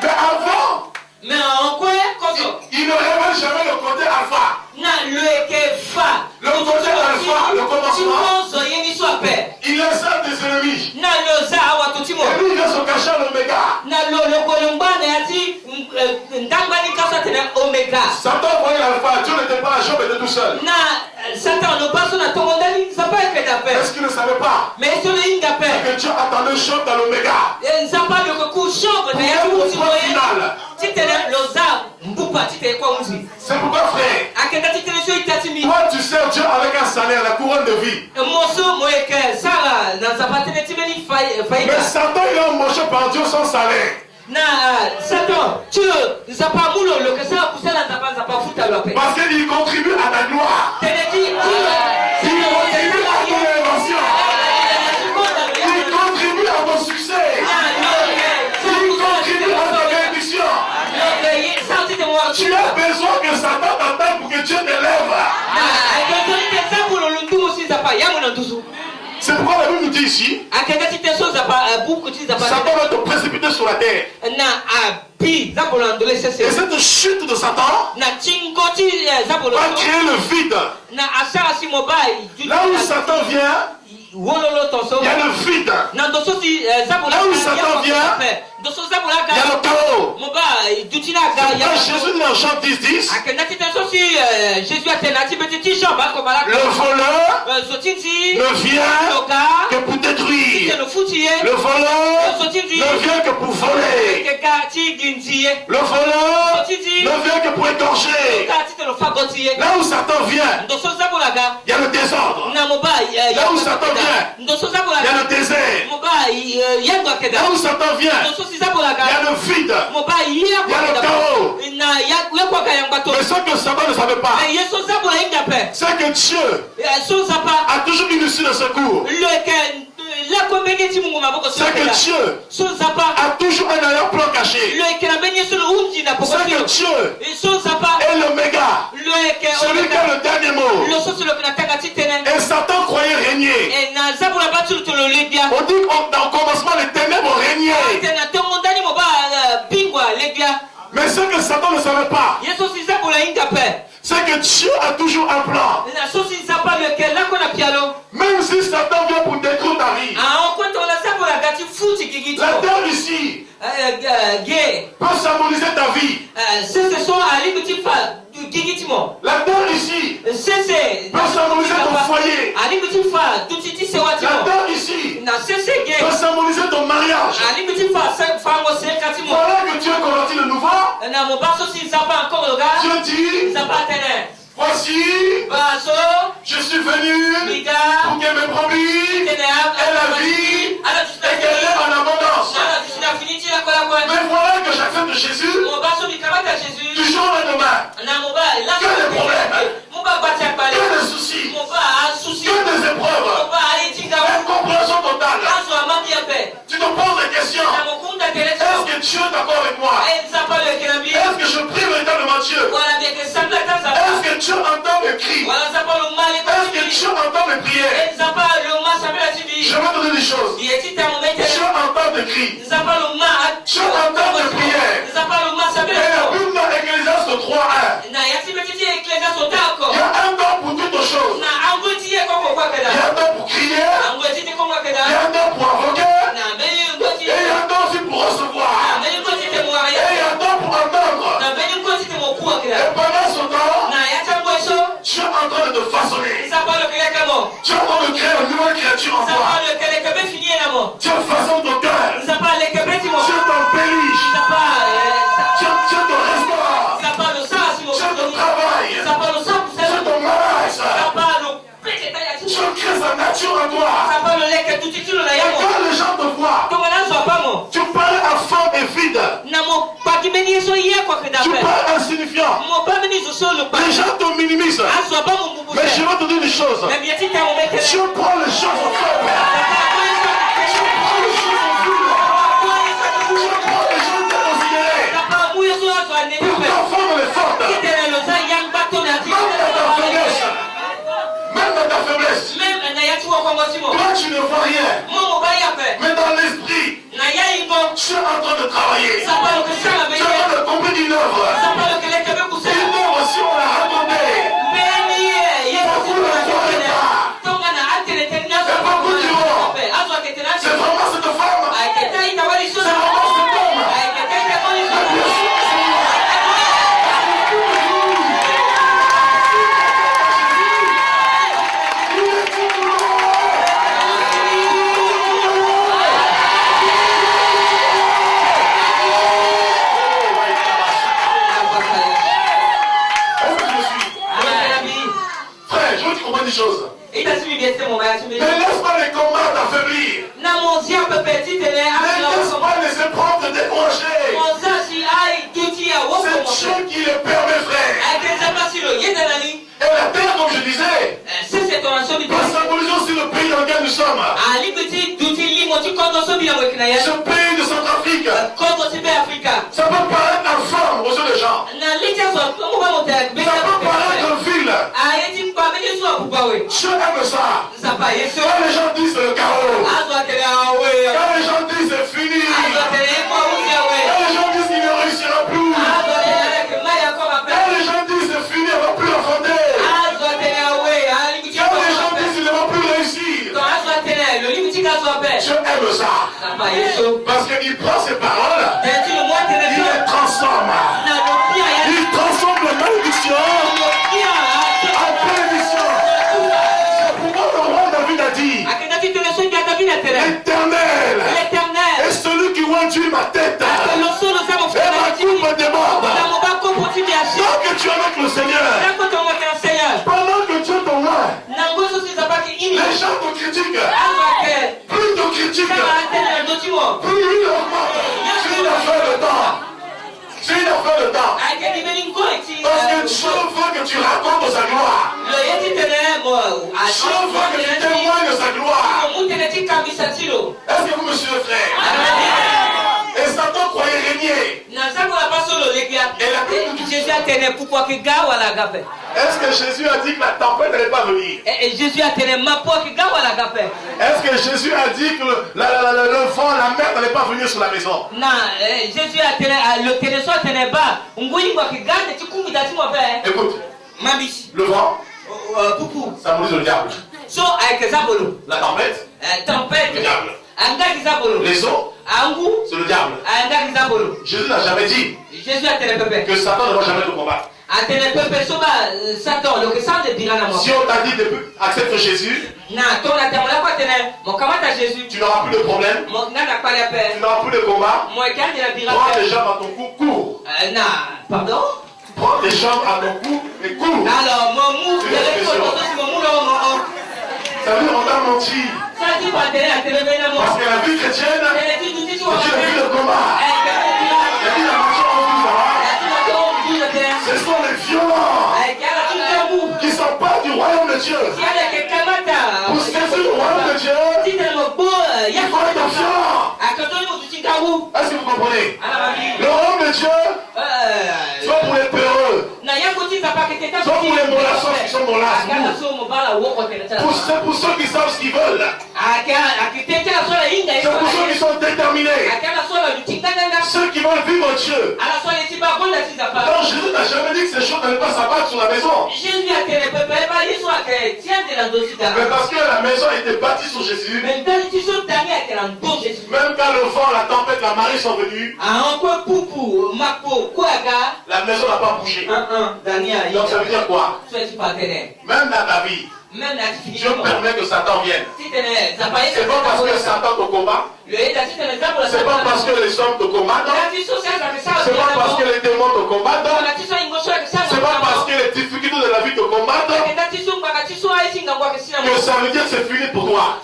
Mais avant, il ne révèle jamais le côté alpha. Le côté alpha, le commencement, il est seul des ennemis. Et lui, il vient se cacher à l'oméga. Satan voyait l'alpha, Dieu n'était pas là, Job était tout seul. Est-ce qu'il ne savait pas que Dieu attendait Job dans l'oméga? C'est pourquoi, frère, toi tu sers Dieu avec un salaire, la couronne de vie. Mais Satan il a embauché par Dieu sans salaire. Parce qu'il contribue à ta gloire. Il contribue à ton élévation. Il contribue à ton succès. Il contribue à ta bénédiction. Tu as besoin que Satan t'attende pour que Dieu t'élève. C'est pourquoi la Bible nous dit ici, Satan va te précipiter sur la terre. Et cette chute de Satan va créer le vide. Là où Satan vient, il y a le vide. Là où Satan vient, il y a le chaos. Jésus dit dans Jean 10:10, le voleur ne vient que pour détruire. Le voleur ne vient que pour voler. Le voleur ne vient que pour égorger. Là où Satan vient, il y a le désordre. Là où Satan vient, il y a le désert. Là où Satan vient, il y a le vide. Il y a le chaos. Mais ce que Satan ne savait pas, c'est que Dieu a toujours une issue de secours. C'est que Dieu a toujours un arrière-plan caché. C'est que Dieu est l'oméga, celui qui a le dernier mot. Et Satan croyait régner. On dit qu'au commencement les ténèbres régnaient. Mais ce que Satan ne savait pas, c'est que Dieu a toujours un plan. Même si Satan vient pour détruire ta vie, la terre ici peut symboliser ta vie. La terre ici peut symboliser ton foyer. La terre ici peut symboliser ton mariage. Voilà que Dieu convertit le nouveau. Dieu dit, voici, je suis venu pour que mes brebis aient la vie et qu'elle est en abondance. Mais voilà que j'accepte Jésus du jour au lendemain. Que des problèmes, que des soucis, que des épreuves, incompréhension totale. Tu te poses des questions. Est-ce que Dieu est d'accord avec moi? Est-ce que je prie véritablement Dieu? Est-ce que Dieu entend mes cris? Est-ce que Dieu entend mes prières? Je vais te dire des choses. Dieu entend tes cris. Dieu entend tes prières. Et la Bible dans Ecclésiaste 3:1, il y a un temps pour toutes choses. Il y a un temps pour crier. Il y a un temps pour invoquer. Et il y a un temps aussi pour recevoir. Et il y a un temps pour entendre. Et pendant ce temps, Dieu est en train de te façonner. Dieu est en train de créer une nouvelle créature en toi. Dieu façonne ton cœur. Dieu t'embellit. Dieu te restaure. Dieu te travaille. Dieu te malade. Dieu crée sa nature en toi. Et quand les gens te voient, tu parles à fond et vide. Tu parles insignifiant. Les gens te minimisent. Mais je vais te dire des choses. Dieu prend les choses au faible. Dieu prend les choses au vide. Dieu prend les choses déconsidérées. Pour ta femme elle est forte. Toi, tu ne vois rien. Mais dans l'esprit, tu es en train de travailler. Tu es en train de accomplir une œuvre. Une œuvre, si on l'a raconté, beaucoup ne le voient pas. Et beaucoup diront, c'est vraiment cette femme. C'est vraiment cet homme. Chose. Mais laisse pas les combats t'affaiblir. Ne laisse pas les épreuves te décourager. C'est Dieu qui le permet, frère. Et la terre, comme je disais, va symboliser aussi le pays dans lequel nous sommes. Ce pays de Centrafrique. Ça peut paraître informe aux yeux des gens. Ça peut paraître ville. Je aime ça. Quand les gens disent le chaos, quand les gens disent c'est fini, quand les gens disent qu'il ne réussira plus, quand les gens disent c'est fini, on ne va plus enfanter, quand les gens disent qu'il ne va plus réussir, je aime ça. Parce qu'il prend ses paroles, il les transforme. Il transforme la malédiction en bénédiction. C'est pourquoi le roi David a dit, l'Éternel est celui qui ondule ma tête et ma coupe déborde. Tant que tu es avec le Seigneur, pendant que Dieu t'en loin, les gens te critiquent. Plus te critiquent, plus il augmente. C'est une affaire de temps. C'est une affaire de temps. Parce que Dieu veut que tu racontes sa gloire. Dieu veut que tu témoignes de sa gloire. Est-ce que vous me suivez, frère? Et Satan croyait régner. Est-ce que Jésus a dit que la tempête n'allait pas venir? Est-ce que Jésus a dit que le vent, la mer n'allait pas venir sur la maison? Écoute, le vent, ça symbolise le diable. La tempête, le diable. Les eaux, c'est le diable. Jésus n'a jamais dit que Satan ne va jamais te combattre. Si on t'a dit accepte Jésus, tu n'auras plus de problème, tu n'auras plus de combat. Prends les jambes à ton cou, cours. Pardon? Prends les jambes à ton cou et cours. Ça veut dire on t'a menti. Parce que la vie chrétienne, c'est la vie de combat. La vie de la marche en douce. Ce sont les violents qui ne sont pas du royaume de Dieu. Pour saisir le royaume de Dieu, il faut être violent. Est-ce que vous comprenez? Le royaume de Dieu, soit pour les peureux, soit pour les mollassons qui sont mollasses. C'est pour ceux qui savent ce qu'ils veulent. C'est pour ceux qui sont déterminés. Ceux qui veulent vivre Dieu. Donc Jésus n'a jamais dit que ces choses n'allaient pas s'abattre sur la maison. Mais parce que la maison était bâtie sur Jésus, même quand le vent, la tempête, la marée sont venus, la maison n'a pas bougé. Donc ça veut dire quoi? Même dans ta vie, Dieu permet que Satan vienne. C'est pas parce que Satan te combat. C'est pas parce que les hommes te combattent. C'est pas parce que les démons te combattent. C'est pas parce que les difficultés de la vie te combattent que ça veut dire que c'est fini pour toi.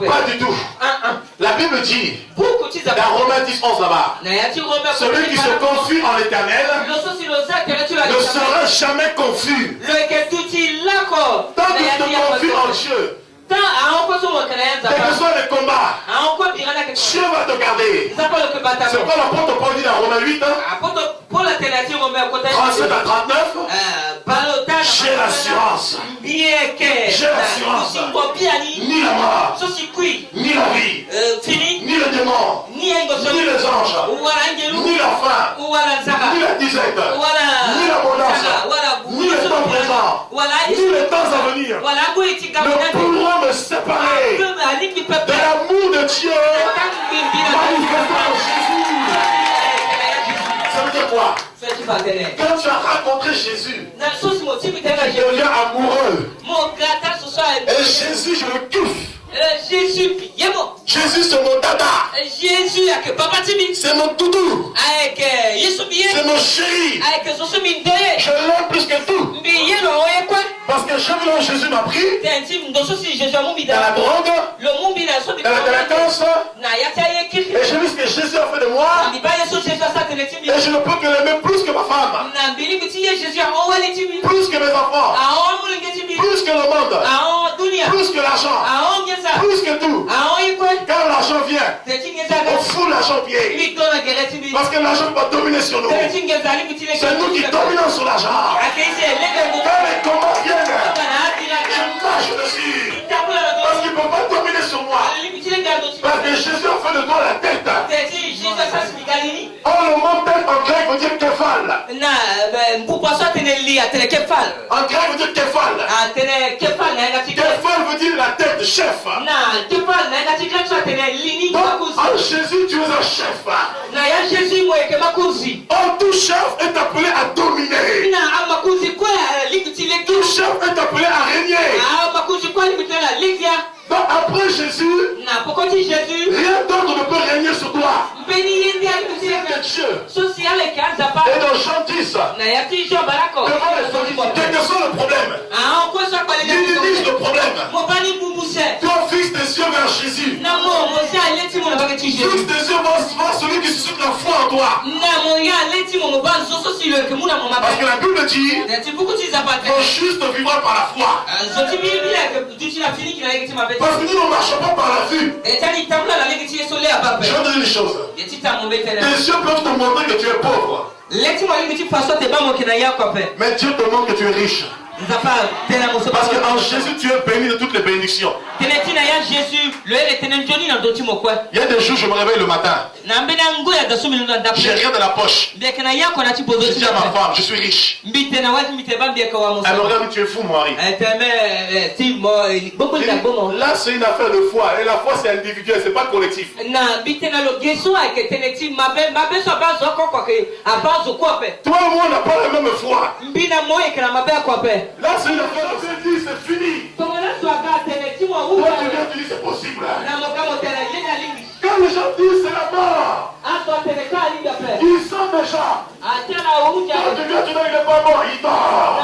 Pas du tout. La Bible dit dans Romains 10, 11 là-bas, celui qui se confie en l'Éternel ne sera jamais confus. Tant que tu te confies en Dieu, quel que soit le combat, Dieu va te garder. C'est quoi l'apôtre Paul dit dans Romains 8, 37 à 39? J'ai l'assurance. J'ai l'assurance. Ni la mort, ni la vie, ni le démon, ni les anges, ni la faim, ni la disette, ni l'abondance, ni le temps présent, ni le temps à venir ne pourront me séparer de l'amour de Dieu manifesté en Jésus. Ça veut dire quoi? Quand tu as rencontré Jésus, tu deviens amoureux. Et Jésus, je le kiffe. Jésus, c'est mon dada. C'est mon doudou. C'est mon chéri. Je l'aime plus que tout. Parce que chaque fois Jésus m'a pris dans la drogue, dans la délinquance, et j'ai vu ce que Jésus a fait de moi, et je ne peux que l'aimer plus que ma femme, plus que mes enfants, plus que le monde, plus que l'argent, plus que tout. Quand l'argent vient, on fout l'argent au pied, parce que l'argent va dominer sur nous. C'est nous qui dominons sur l'argent. Quand les combats viennent, je marche dessus, parce qu'il ne peut pas dominer sur moi, parce que Jésus a fait de toi la tête. Oh, le mot tête en grec veut dire képhal. En grec veut dire képhal. Képhal veut dire la tête, chef. Donc, en Jésus, tu es un chef. Oh, tout chef est appelé à dominer. Tout chef est appelé à régner. Donc après Jésus, rien d'autre ne peut régner sur toi. C'est que Dieu. Et dans Jean 10, devant les quel que soit le problème, minimise le problème. Toi, fixe tes yeux vers Jésus. Fixe tes yeux vers celui qui suscite la foi en toi. Parce que la Bible dit, ton juste vivra par la foi. Parce que nous ne marchons pas par la vue. Je vais te dire une chose. Tes yeux peuvent te montrer que tu es pauvre. Mais Dieu te montre que tu es riche. Parce qu'en Jésus, tu es béni de toutes les bénédictions. Il y a des jours, je me réveille le matin. J'ai rien dans la poche. Je dis à ma femme, je suis riche. Elle me regarde, tu es fou, mon mari. Là, c'est une affaire de foi. Et la foi, c'est individuel, c'est pas collectif. Toi et moi, on n'a pas la même foi. Là, c'est une affaire de Dieu, c'est fini. Toi, tu viens, tu dis c'est possible. Quand les gens disent c'est la mort, ils sont déjà. Quand tu viens, tu dis il n'est pas mort, il dort.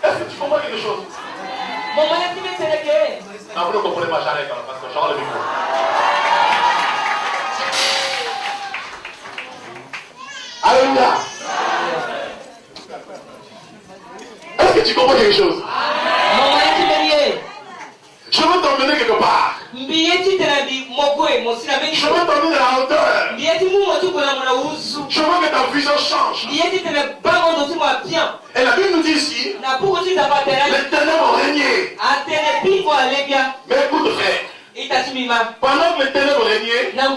Est-ce que tu comprends quelque chose? Non, vous ne comprenez pas, j'arrête parce que j'aurai le micro. Alléluia. Est-ce que tu comprends quelque chose? Je veux t'emmener quelque part. Je veux t'emmener à la hauteur. Je veux que ta vision change. Et la Bible nous dit ici, les ténèbres ont régné. Mais écoute frère, pendant que les ténèbres régnaient, la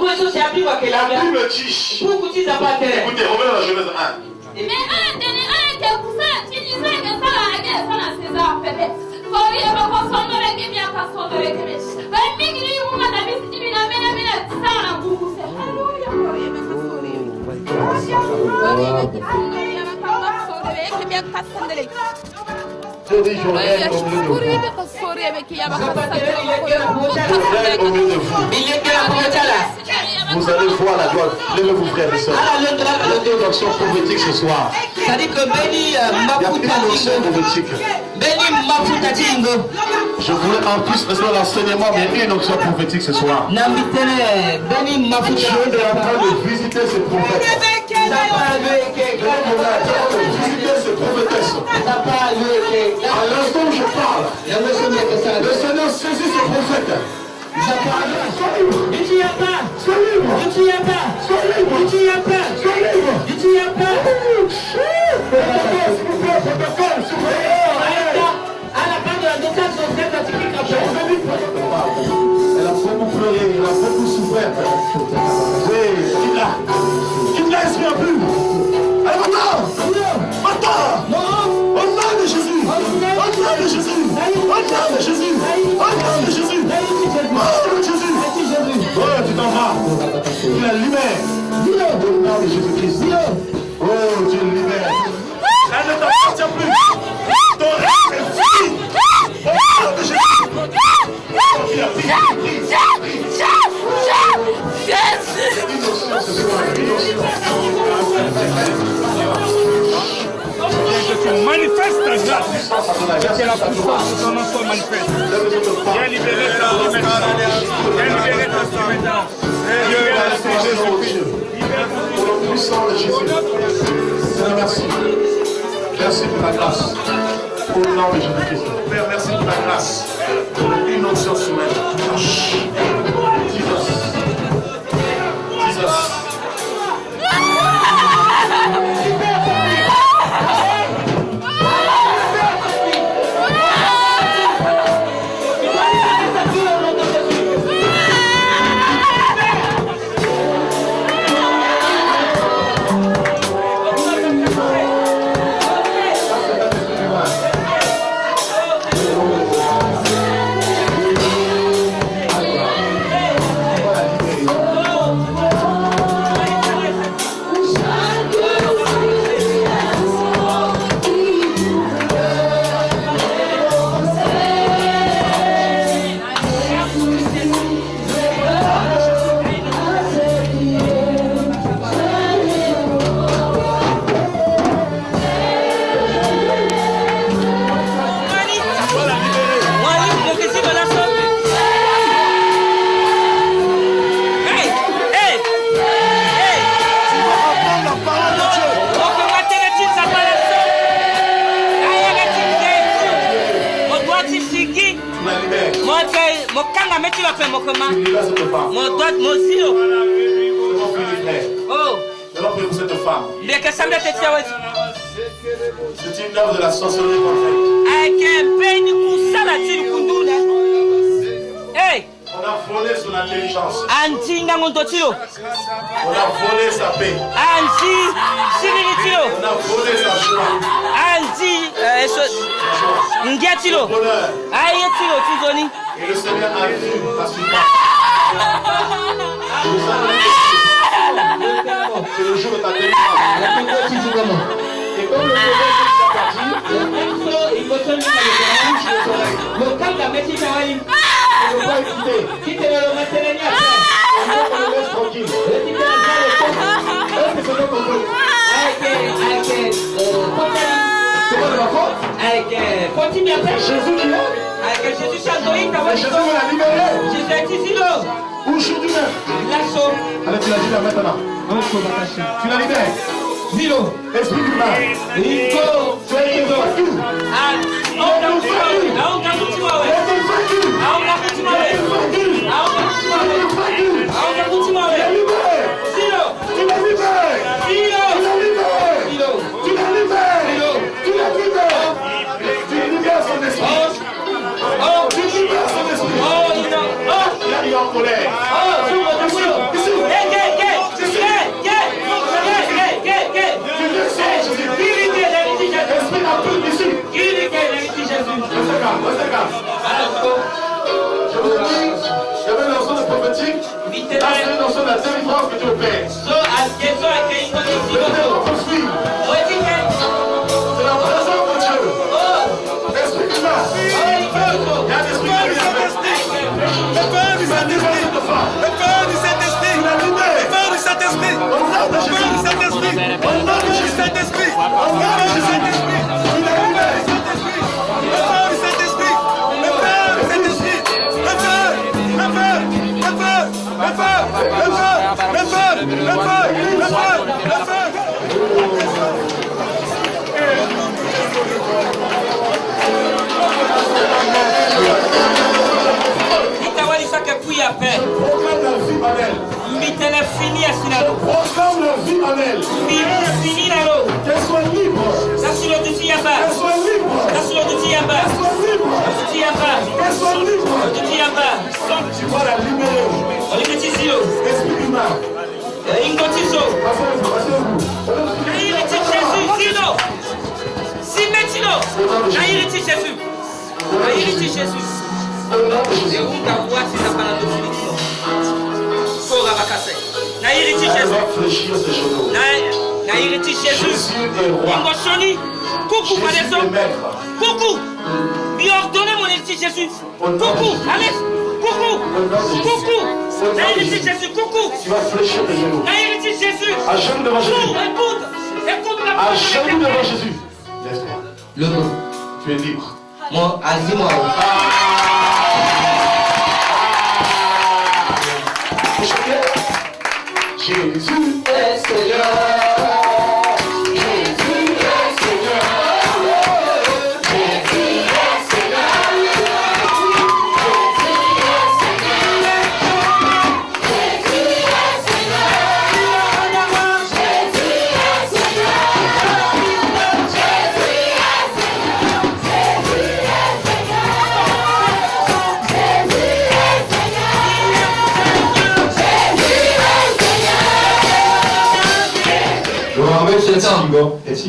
Bible dit, écoutez, revenez dans la Genèse 1. Je dis, je règne au milieu de vous. Je règne au milieu de vous. Vous allez voir la gloire. Levez-vous, frères et sœurs. Il y a une onction prophétique ce soir. Il y a une onction prophétique. Je voulais en plus rester dans l'enseignement, mais il y a une onction prophétique ce soir. Dieu est en train de visiter ses prophètes. Visiter ses prophétesses. À l'instant où je parle, le Seigneur saisit ses prophètes. Sois libre. Amen. Oui, quitte-la. Quitte-la, esprit impur. Allez, maintenant. Au nom de Jésus. Au nom de Jésus. Au nom de Jésus. Au nom de Jésus. Au nom de Jésus. Oh, tu t'en vas. Tu la libères. Au nom de Jésus-Christ. Oh, Dieu le libère. Elle ne t'appartient plus. Ton rêve est fini. Au nom de Jésus. Que tu manifestes ta grâce. Que la puissance de ton nom soit manifeste. Viens libérer ta vie maintenant. Viens libérer ta vie maintenant. Libère Jésus-Christ. Au nom puissant de Jésus. Seigneur, merci. Merci pour ta grâce. Au nom de Jésus-Christ. Père, merci pour ta grâce. Une onction sur elle. Jesus. C'est une œuvre de la sorcellerie contre elle. On a volé son intelligence. On a volé sa paix. On a volé sa joie. Son bonheur. Et le Seigneur a vu ta souffrance. C'est le jour de ta délivrance. Et comme le Jésus qui est. Jésus l'a libéré. Où je suis du même. Allez, tu la libères maintenant. Tu la libères. Esprit du mal. Tu es vaincu. Il est en colère. J'avais une notion de prophétique. Là, c'est une notion de la délivrance que Dieu opère. C'est la présence de Dieu. L'esprit du mal. Il y a un esprit qui vient. Le peur du Saint-Esprit. Le peur du Saint-Esprit. Le peur du Saint-Esprit. Au nom de Jésus. Au nom de Jésus. Au nom de Jésus. Il a libéré. Le peur du Saint-Esprit. Le peur du Saint-Esprit. Le peur. Le peur. Le peur. Le peur. Le peur. Le peur. Le peur. Le peur. Le peur. Proclame la vie en elle. Proclame la vie en elle. Qu'elle soit libre. Qu'elle soit libre. Qu'elle soit libre. Qu'elle soit libre. Tu vas la libérer aujourd'hui. Esprit humain. Coucou, coucou, lui ordonnez mon héritier Jésus. Coucou, allez, coucou, coucou, héritier Jésus, coucou. Tu vas fléchir tes genoux. Héritier Jésus. À genoux devant Jésus. Écoute la À genoux devant Jésus. Lève-toi. Le nom. Tu es libre. Moi, dis-moi. Jésus est Seigneur.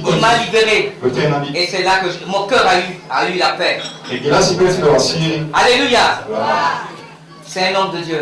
Il m'a libéré. Et c'est là que mon cœur a eu la paix. Alléluia. C'est un homme de Dieu.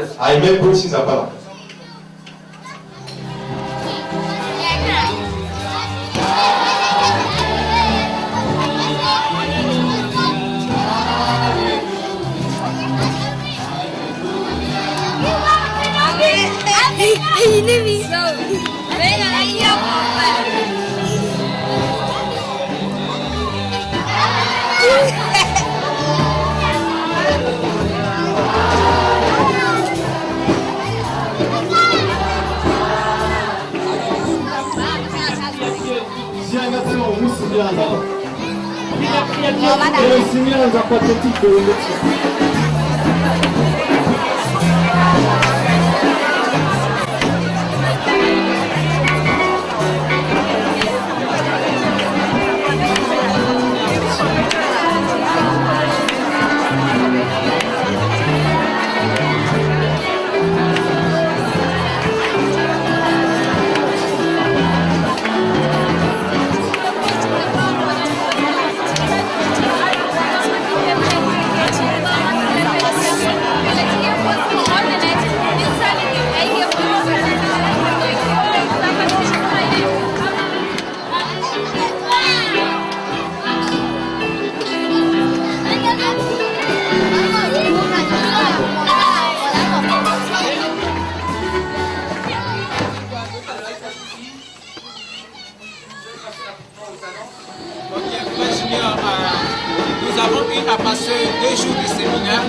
Nous avons eu à passer 2 jours de séminaire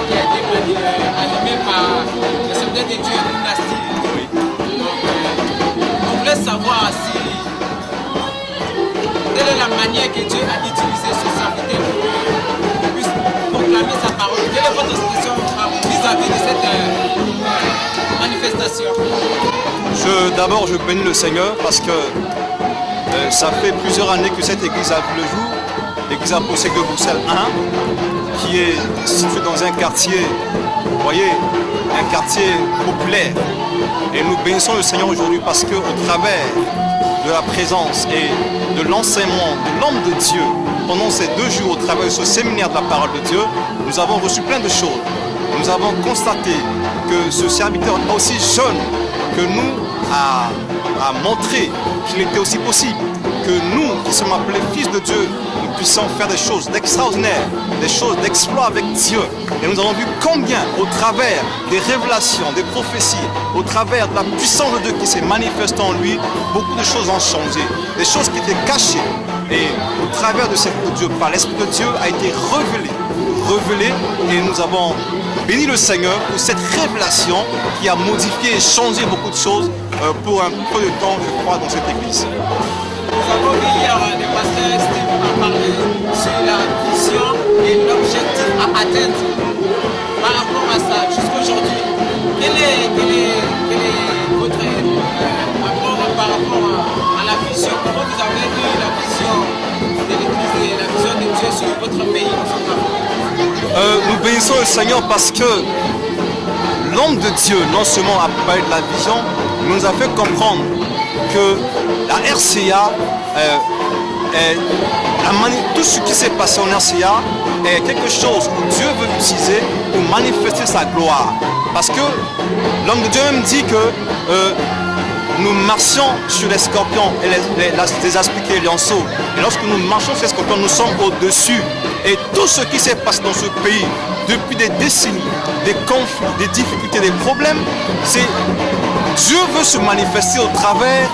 qui a été animé par le secrétaire de Dieu dynastie. Donc, on voulait savoir si quelle est la manière que Dieu a utilisé ce serviteur pour qu'il puisse proclamer sa parole. Quelle est votre expression vis-à-vis de cette manifestation? D'abord, je bénis le Seigneur parce que ça fait plusieurs années que cette église a vu le jour. L'église apostolique de Bruxelles 1, qui est située dans un quartier, vous voyez, un quartier populaire. Et nous bénissons le Seigneur aujourd'hui parce qu'au travers de la présence et de l'enseignement de l'homme de Dieu, pendant ces 2 jours, au travers de ce séminaire de la parole de Dieu, nous avons reçu plein de choses. Nous avons constaté que ce serviteur aussi jeune que nous a montré qu'il était aussi possible que nous, qui sommes appelés fils de Dieu, nous puissions faire des choses d'extraordinaires, des choses d'exploit avec Dieu. Et nous avons vu combien, au travers des révélations, des prophéties, au travers de la puissance de Dieu qui s'est manifestée en lui, beaucoup de choses ont changé. Des choses qui étaient cachées. Et au travers de cette Dieu, par l'Esprit de Dieu, a été révélé. Et nous avons béni le Seigneur pour cette révélation qui a modifié et changé beaucoup de choses pour un peu de temps, je crois, dans cette église. Nous avons vu hier le pasteur Steve a parlé sur la vision et l'objectif à atteindre. Par rapport à ça, jusqu'aujourd'hui, quel est votre rapport par rapport à la vision? Comment vous avez vu la vision de l'Église et la vision de Dieu sur votre pays? Nous bénissons le Seigneur parce que l'homme de Dieu, non seulement a parlé de la vision, mais nous a fait comprendre que la RCA, tout ce qui s'est passé en RCA est quelque chose où Dieu veut l'utiliser pour manifester sa gloire. Parce que l'homme de Dieu même dit que nous marchions sur les scorpions et les aspics et les lionceaux. Et lorsque nous marchons sur les scorpions, nous sommes au-dessus. Et tout ce qui s'est passé dans ce pays depuis des décennies, des conflits, des difficultés, des problèmes, c'est Dieu veut se manifester au travers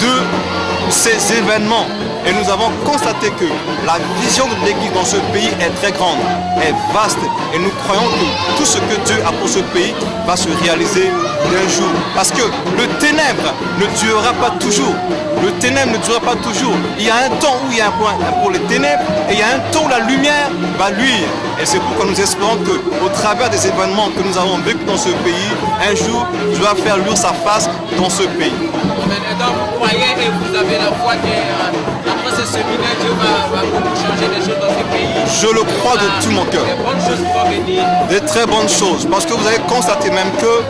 de ces événements. Et nous avons constaté que la vision de l'Église dans ce pays est très grande, est vaste. Et nous croyons que tout ce que Dieu a pour ce pays va se réaliser d'un jour. Parce que le ténèbre ne durera pas toujours. Le ténèbre ne durera pas toujours. Il y a un temps où il y a un point pour les ténèbres et il y a un temps où la lumière va luire. Et c'est pourquoi nous espérons qu'au travers des événements que nous avons vécu dans ce pays, un jour, Dieu va faire luire sa face dans ce pays. Donc vous croyez et vous avez la foi qu'après ce séminaire, Dieu va beaucoup changer les choses dans ce pays. Je le crois de tout mon cœur. Des bonnes choses vont venir. Des très bonnes choses. Parce que vous avez constaté même que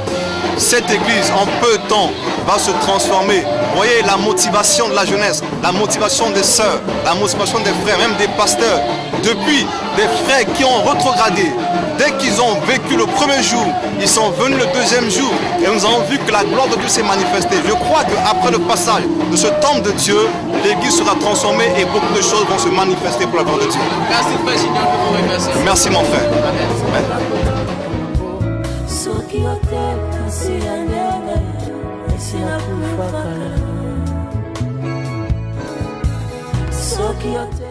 cette église, en peu de temps, va se transformer. Vous voyez la motivation de la jeunesse, la motivation des sœurs, la motivation des frères, même des pasteurs. Depuis, des frères qui ont rétrogradé. Dès qu'ils ont vécu le premier jour, ils sont venus le deuxième jour et nous avons vu que la gloire de Dieu s'est manifestée. Je crois qu'après le passage de ce temple de Dieu, l'église sera transformée et beaucoup de choses vont se manifester pour la gloire de Dieu. Merci frère Junior de vous remercier. Merci mon frère. Amen.